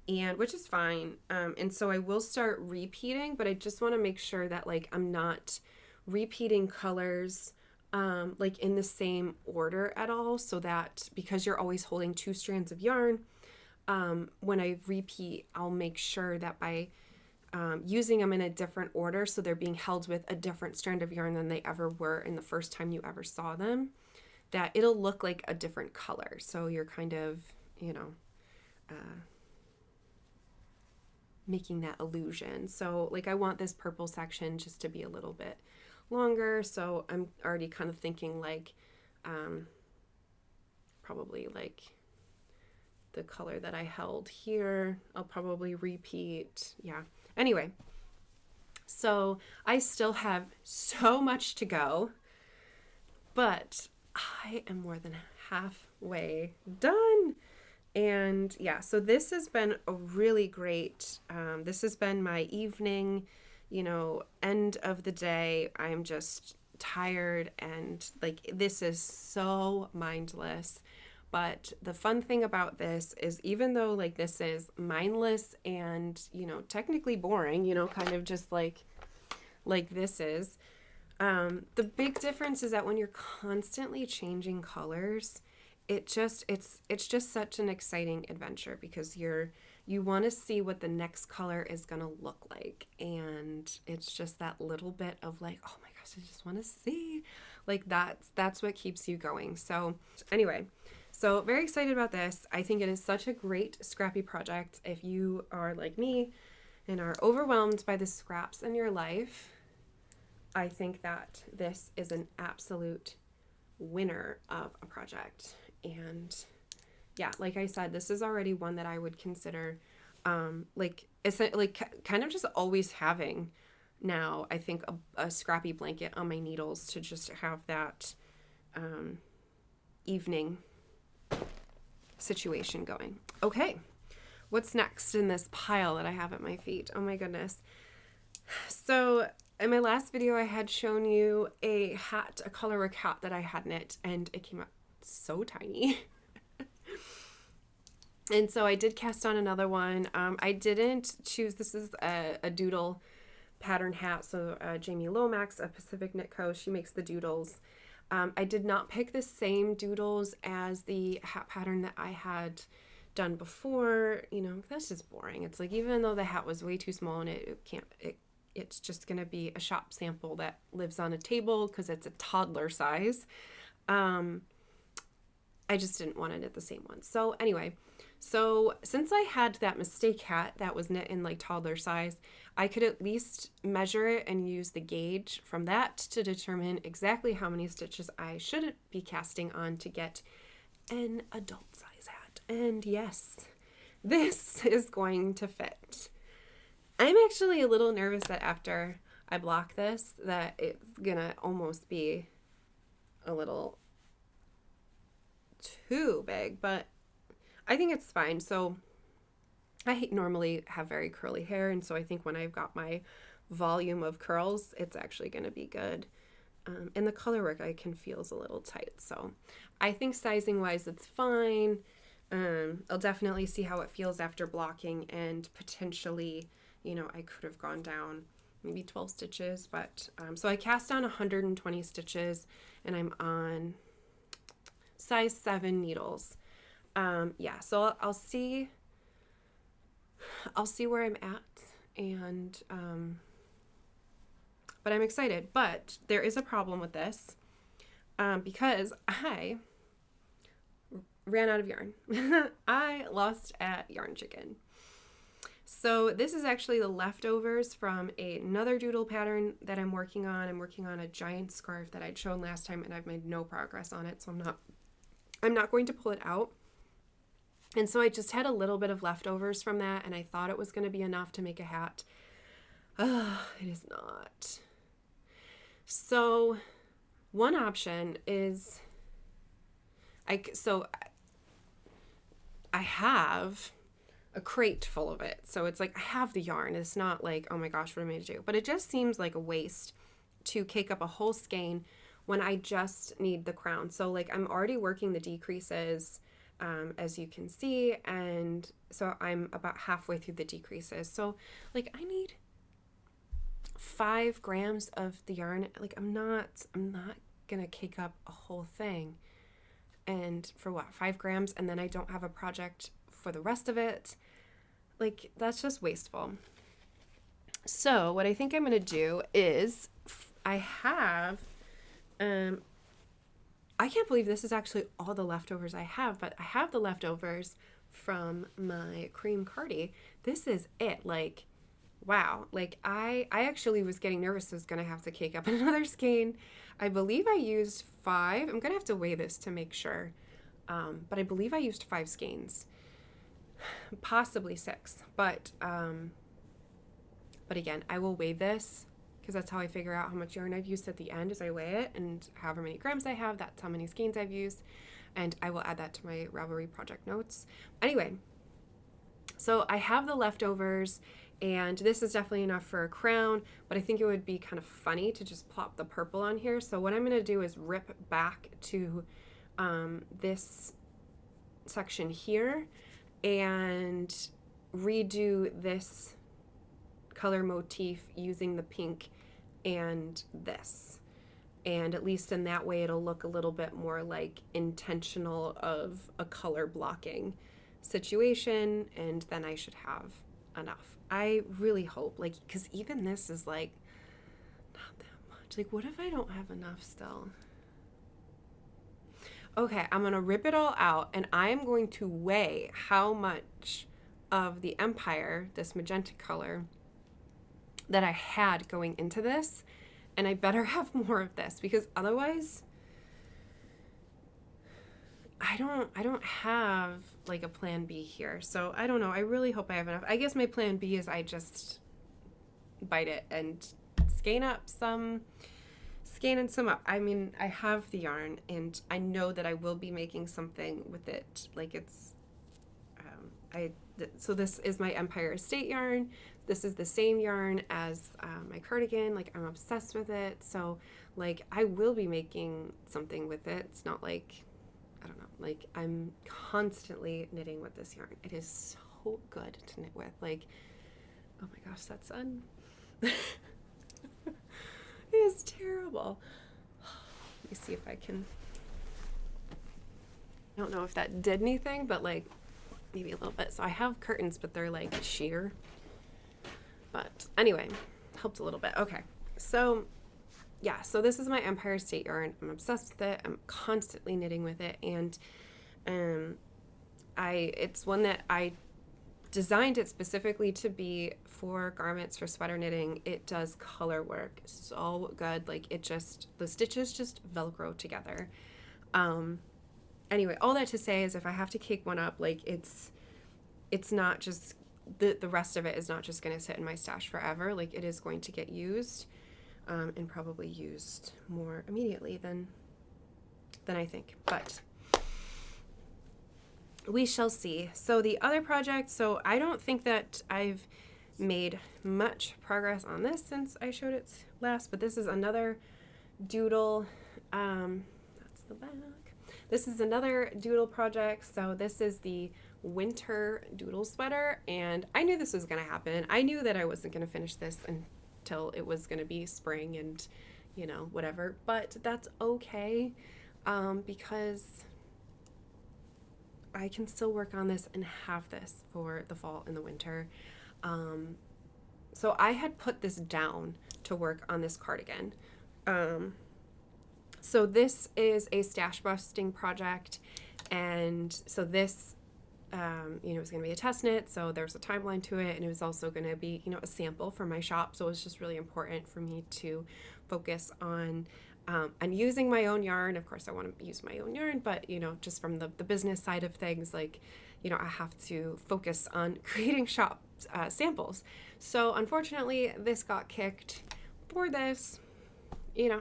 and which is fine. And so I will start repeating, but I just want to make sure that like I'm not repeating colors like in the same order at all, so that because you're always holding 2 strands of yarn, when I repeat, I'll make sure that by using them in a different order, so they're being held with a different strand of yarn than they ever were in the first time you ever saw them, that it'll look like a different color. So you're kind of, you know, making that illusion. So like I want this purple section just to be a little bit longer, so I'm already kind of thinking like probably like the color that I held here, I'll probably repeat. Yeah. Anyway, so I still have so much to go, but I am more than halfway done. And yeah, so this has been a really great, this has been my evening, you know, end of the day. I'm just tired, and like this is so mindless. But the fun thing about this is, even though like this is mindless and, you know, technically boring, you know, kind of just like this is, the big difference is that when you're constantly changing colors, it's just such an exciting adventure, because you want to see what the next color is going to look like. And it's just that little bit of like, oh my gosh, I just want to see, like that's what keeps you going. So anyway, so very excited about this. I think it is such a great scrappy project. If you are like me and are overwhelmed by the scraps in your life, I think that this is an absolute winner of a project. And yeah, like I said, this is already one that I would consider like it's like kind of just always having now. I think a scrappy blanket on my needles to just have that evening situation going. Okay, what's next in this pile that I have at my feet? Oh my goodness. So in my last video, I had shown you a hat, a colorwork hat that I had knit, and it came out so tiny. And so I did cast on another one. I didn't choose, this is a doodle pattern hat. So Jamie Lomax of Pacific Knit Co., she makes the doodles. I did not pick the same doodles as the hat pattern that I had done before. You know, that's just boring. It's like, even though the hat was way too small and it's just going to be a shop sample that lives on a table because it's a toddler size. I just didn't want to knit the same one. So anyway, so since I had that mistake hat that was knit in like toddler size, I could at least measure it and use the gauge from that to determine exactly how many stitches I should be casting on to get an adult size hat. And yes, this is going to fit. I'm actually a little nervous that after I block this, that it's gonna almost be a little too big, but I think it's fine. So I normally have very curly hair, and so I think when I've got my volume of curls, it's actually going to be good. And the color work I can feel is a little tight, so I think sizing wise it's fine. I'll definitely see how it feels after blocking, and potentially, you know, I could have gone down maybe 12 stitches, but so I cast down 120 stitches, and I'm on size 7 needles. Yeah, so I'll see where I'm at, and but I'm excited. But there is a problem with this, because I ran out of yarn. I lost at Yarn Chicken. So this is actually the leftovers from another doodle pattern that I'm working on. I'm working on a giant scarf that I'd shown last time, and I've made no progress on it, so I'm not going to pull it out. And so I just had a little bit of leftovers from that, and I thought it was going to be enough to make a hat. It is not. So one option is I have a crate full of it. So it's like I have the yarn. It's not like, oh my gosh, what am I going to do? But it just seems like a waste to cake up a whole skein when I just need the crown. So like I'm already working the decreases, as you can see, and so I'm about halfway through the decreases. So like I need 5 grams of the yarn. Like I'm not gonna cake up a whole thing, and for what, 5 grams, and then I don't have a project for the rest of it. Like that's just wasteful. So what I think I'm gonna do is I have I can't believe this is actually all the leftovers I have, but I have the leftovers from my cream Cardi. This is it. Like, wow. Like I actually was getting nervous I was going to have to cake up another skein. I believe I used 5. I'm going to have to weigh this to make sure. But I believe I used 5 skeins, possibly 6. But again, I will weigh this, because that's how I figure out how much yarn I've used at the end, is I weigh it, and however many grams I have, that's how many skeins I've used, and I will add that to my Ravelry project notes. Anyway, so I have the leftovers, and this is definitely enough for a crown, but I think it would be kind of funny to just plop the purple on here. So what I'm going to do is rip back to this section here and redo this color motif using the pink and this, and at least in that way it'll look a little bit more like intentional of a color blocking situation, and then I should have enough. I really hope, like, because even this is like not that much. Like, what if I don't have enough still? Okay, I'm gonna rip it all out, and I am going to weigh how much of the Empire, this magenta color, that I had going into this, and I better have more of this, because otherwise I don't have like a plan B here. So I don't know. I really hope I have enough. I guess my plan B is I just bite it and skein in some up. I mean, I have the yarn, and I know that I will be making something with it. Like it's so this is my Empire Estate yarn. This is the same yarn as my cardigan. Like, I'm obsessed with it. So, like, I will be making something with it. It's not like, I don't know, like, I'm constantly knitting with this yarn. It is so good to knit with. Like, oh my gosh, that sun. It is terrible. Let me see if I can. I don't know if that did anything, but like, maybe a little bit. So I have curtains, but they're like sheer. But anyway, helped a little bit. Okay, so yeah, so this is my Empire State yarn. I'm obsessed with it. I'm constantly knitting with it, and it's one that I designed it specifically to be for garments, for sweater knitting. It does color work so good. Like, it just, the stitches just Velcro together. Anyway, all that to say is, if I have to cake one up, like, it's not just, the rest of it is not just going to sit in my stash forever. Like, it is going to get used, and probably used more immediately than I think. But we shall see. So the other project, so I don't think that I've made much progress on this since I showed it last, but this is another doodle. That's the back. This is another doodle project. So this is the winter doodle sweater, and I knew this was going to happen. I knew that I wasn't going to finish this until it was going to be spring and, you know, whatever, but that's okay, because I can still work on this and have this for the fall and the winter. So I had put this down to work on this cardigan. So this is a stash busting project, and so this it was going to be a test knit, so there's a timeline to it, and it was also going to be, a sample for my shop. So it was just really important for me to focus on using my own yarn. Of course, I want to use my own yarn, but just from the business side of things, like, I have to focus on creating shop samples. So unfortunately, this got kicked. For this,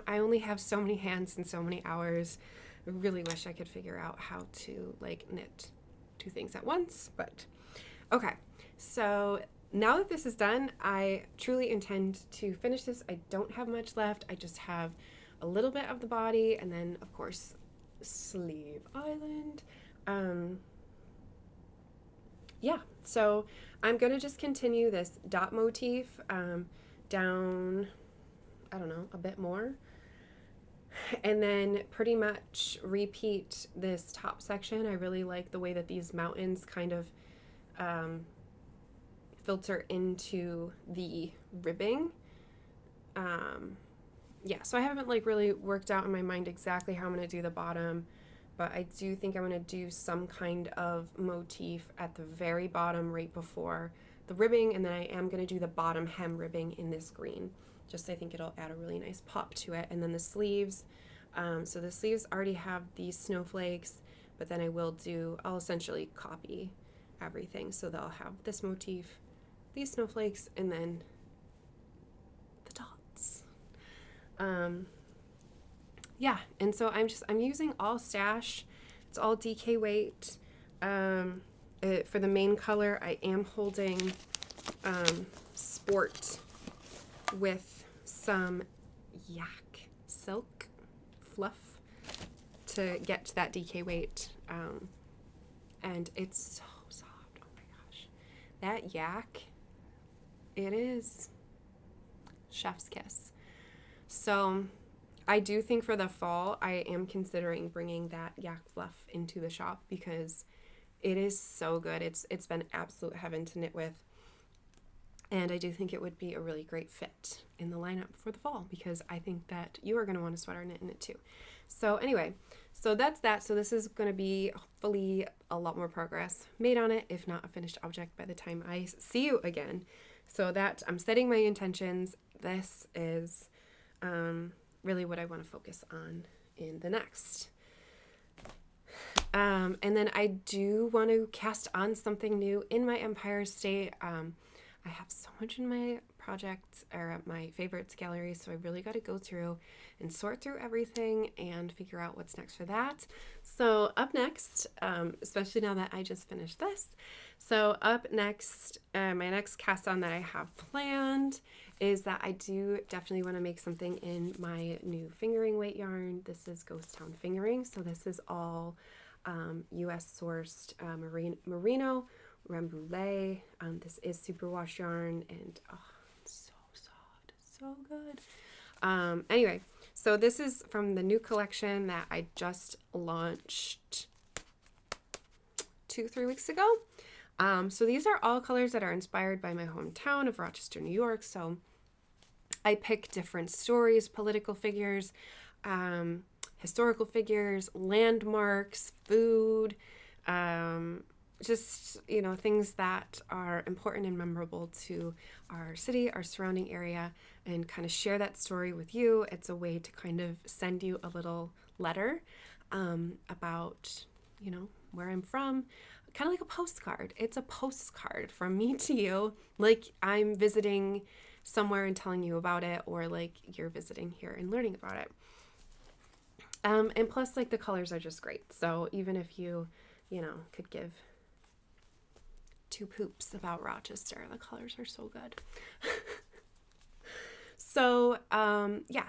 I only have so many hands and so many hours. I really wish I could figure out how to knit two things at once, but okay. So now that this is done, I truly intend to finish this. I don't have much left. I just have a little bit of the body, and then of course sleeve island. Yeah, so I'm gonna just continue this dot motif down, I don't know, a bit more, and then pretty much repeat this top section. I really like the way that these mountains kind of filter into the ribbing. Yeah, so I haven't really worked out in my mind exactly how I'm going to do the bottom, but I do think I'm going to do some kind of motif at the very bottom right before the ribbing, and then I am going to do the bottom hem ribbing in this green. Just I think it'll add a really nice pop to it. And then the sleeves, so the sleeves already have these snowflakes, but then I'll essentially copy everything. So they'll have this motif, these snowflakes, and then the dots. Yeah, and so I'm using all stash. It's all DK weight. For the main color, I am holding Sport with some yak silk fluff to get to that DK weight. And it's so soft. Oh my gosh. That yak, it is chef's kiss. So I do think for the fall, I am considering bringing that yak fluff into the shop because it is so good. It's been absolute heaven to knit with. And I do think it would be a really great fit in the lineup for the fall because I think that you are going to want a sweater knit in it too. So anyway, so that's that. So this is going to be hopefully a lot more progress made on it, if not a finished object by the time I see you again. So that I'm setting my intentions. This is really what I want to focus on in the next. And then I do want to cast on something new in my Empire State. I have so much in my project or my favorites gallery, so I really got to go through and sort through everything and figure out what's next for that. So up next, especially now that I just finished this, so up next, my next cast on that I have planned is that I do definitely want to make something in my new fingering weight yarn. This is Ghost Town Fingering, so this is all US sourced merino Rambouillet. This is superwash yarn, and it's so soft, it's so good. Anyway, so this is from the new collection that I just launched 2-3 weeks ago. So these are all colors that are inspired by my hometown of Rochester, New York. So I pick different stories, political figures, historical figures, landmarks, food, just, things that are important and memorable to our city, our surrounding area, and kind of share that story with you. It's a way to kind of send you a little letter about, where I'm from, kind of like a postcard. It's a postcard from me to you, like I'm visiting somewhere and telling you about it, or like you're visiting here and learning about it. And plus, the colors are just great. So even if you could give two poops about Rochester, the colors are so good. So,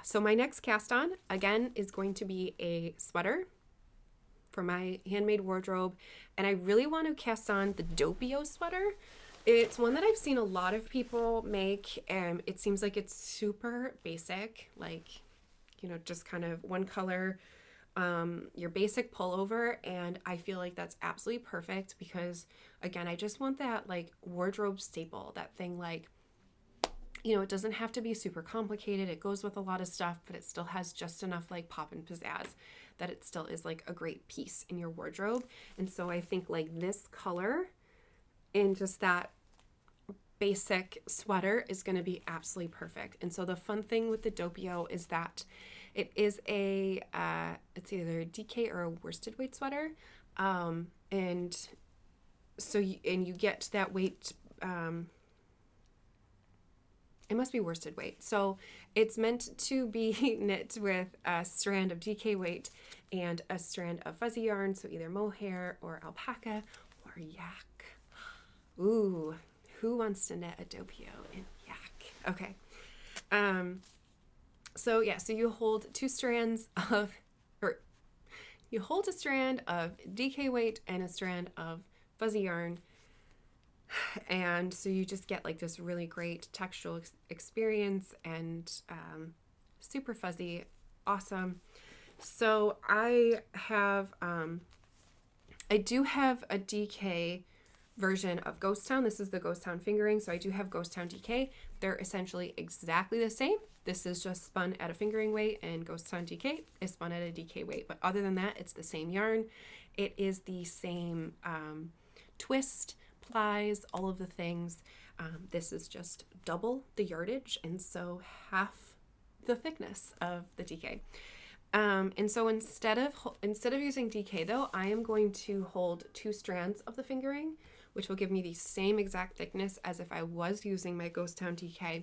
so my next cast on, again, is going to be a sweater for my handmade wardrobe. And I really want to cast on the Doppio sweater. It's one that I've seen a lot of people make, and it seems like it's super basic, just kind of one color, your basic pullover, and I feel like that's absolutely perfect because, again, I just want that wardrobe staple, that thing You know, it doesn't have to be super complicated. It goes with a lot of stuff, but it still has just enough like pop and pizzazz that it still is like a great piece in your wardrobe. And so I think like this color and just that basic sweater is going to be absolutely perfect. And so the fun thing with the Doppio is that it is a it's either a DK or a worsted weight sweater, and so you get that weight. It must be worsted weight. So it's meant to be knit with a strand of DK weight and a strand of fuzzy yarn, so either mohair or alpaca or yak. Ooh, who wants to knit a Doppio in yak? Okay. So yeah, so you hold two strands of, or you hold a strand of DK weight and a strand of fuzzy yarn. And so you just get like this really great textural experience and super fuzzy, awesome. So I do have a DK version of Ghost Town. This is the Ghost Town fingering. So I do have Ghost Town DK. They're essentially exactly the same. This is just spun at a fingering weight, and Ghost Town DK is spun at a DK weight. But other than that, it's the same yarn. It is the same twist, plies, all of the things. This is just double the yardage, and so half the thickness of the DK. And so instead of using DK though, I am going to hold two strands of the fingering, which will give me the same exact thickness as if I was using my Ghost Town DK.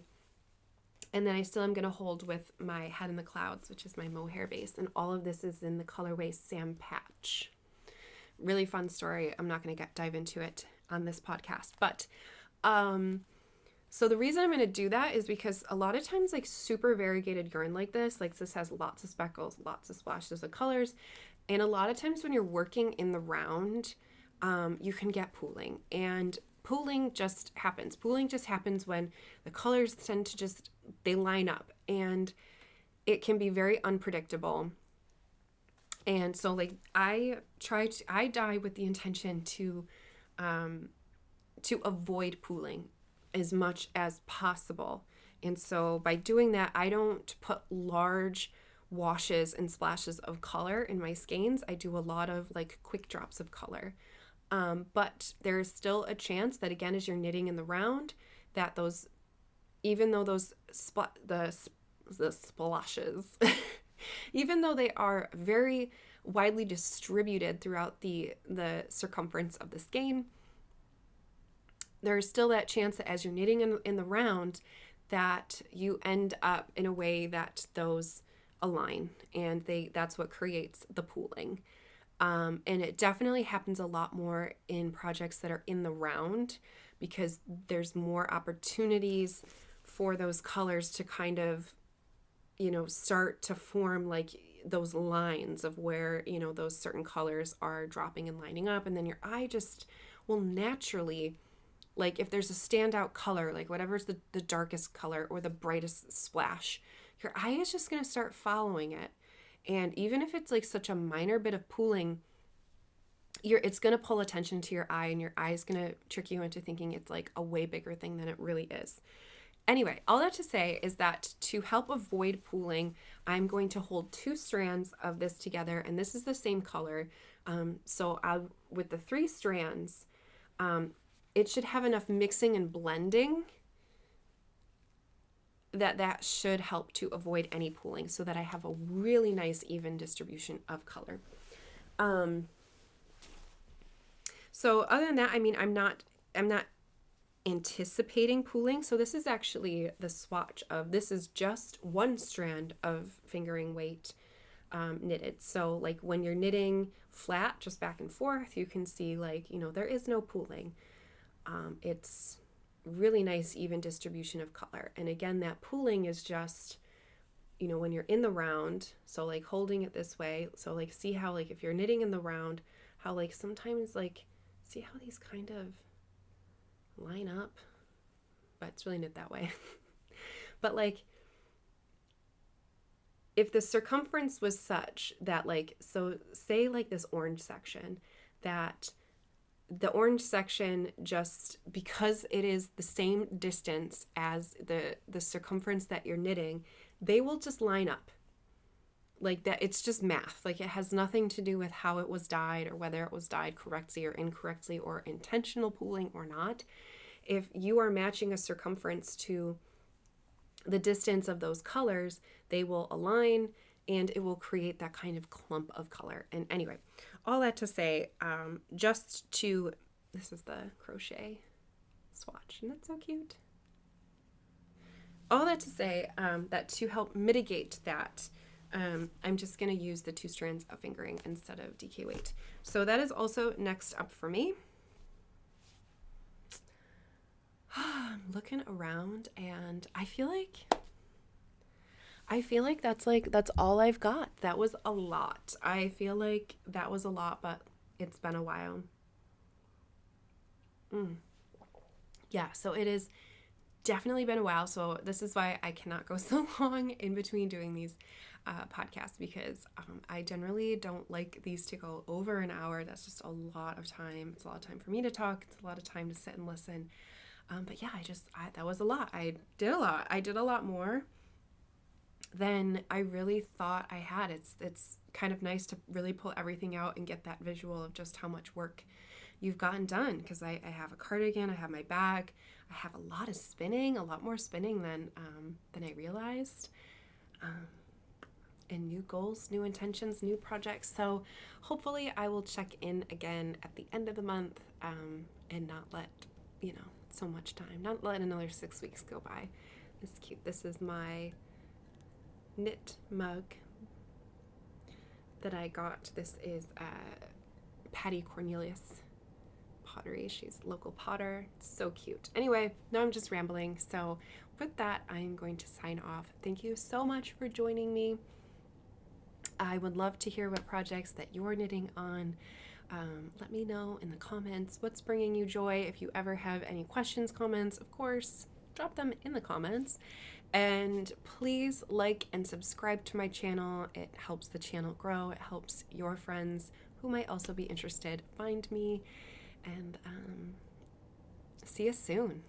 And then I still am going to hold with my Head in the Clouds, which is my mohair base. And all of this is in the colorway Sam Patch. Really fun story. I'm not going to dive into it on this podcast. But so the reason I'm going to do that is because a lot of times like super variegated yarn like this has lots of speckles, lots of splashes of colors. And a lot of times when you're working in the round, you can get pooling. And pooling just happens. Pooling just happens when the colors tend to they line up, and it can be very unpredictable. And so like I dye with the intention to avoid pooling as much as possible. And so by doing that, I don't put large washes and splashes of color in my skeins. I do a lot of like quick drops of color. But there's still a chance that, again, as you're knitting in the round, that those, even though the splashes, even though they are very widely distributed throughout the circumference of the skein, there's still that chance that as you're knitting in the round, that you end up in a way that those align, and that's what creates the pooling. And it definitely happens a lot more in projects that are in the round, because there's more opportunities for those colors to kind of, start to form like those lines of where, those certain colors are dropping and lining up. And then your eye just will naturally, like if there's a standout color, like whatever's the darkest color or the brightest splash, your eye is just going to start following it. And even if it's like such a minor bit of pooling, it's going to pull attention to your eye, and your eye is going to trick you into thinking it's like a way bigger thing than it really is. Anyway, all that to say is that to help avoid pooling, I'm going to hold two strands of this together, and this is the same color. So with the three strands, it should have enough mixing and blending that should help to avoid any pooling, so that I have a really nice even distribution of color. So other than that, I mean, I'm not anticipating pooling. So this is actually the swatch of, this is just one strand of fingering weight knitted. So like when you're knitting flat, just back and forth, you can see like, there is no pooling. It's really nice even distribution of color. And again, that pooling is just, when you're in the round, so like holding it this way, so like see how like if you're knitting in the round, how like sometimes like see how these kind of line up, but it's really knit that way. But like if the circumference was such that like, so say like this orange section, that the orange section, just because it is the same distance as the circumference that you're knitting, they will just line up like that. It's just math. Like, it has nothing to do with how it was dyed or whether it was dyed correctly or incorrectly or intentional pooling or not. If you are matching a circumference to the distance of those colors, they will align and it will create that kind of clump of color. And anyway, all that to say, this is the crochet swatch, and that's so cute. All that to say, that to help mitigate that, I'm just going to use the 2 strands of fingering instead of DK weight. So that is also next up for me. I'm looking around and I feel like that's all I've got. That was a lot. I feel like that was a lot, but it's been a while. Yeah, so it has definitely been a while. So this is why I cannot go so long in between doing these podcasts, because I generally don't like these to go over an hour. That's just a lot of time. It's a lot of time for me to talk. It's a lot of time to sit and listen. But yeah, that was a lot. I did a lot. I did a lot more than I really thought I had. It's kind of nice to really pull everything out and get that visual of just how much work you've gotten done, because I have a cardigan, I have my bag, I have a lot of spinning, a lot more spinning than I realized, and new goals, new intentions, new projects. So hopefully I will check in again at the end of the month, and not let so much time, not let another 6 weeks go by. This is cute. This is my knit mug that I got. This is Patty Cornelius pottery. She's a local potter. It's so cute. Anyway, now I'm just rambling. So with that, I'm going to sign off. Thank you so much for joining me. I would love to hear what projects that you're knitting on. Let me know in the comments what's bringing you joy. If you ever have any questions, comments, of course, drop them in the comments. And please like and subscribe to my channel. It helps the channel grow. It helps your friends who might also be interested find me. And see you soon.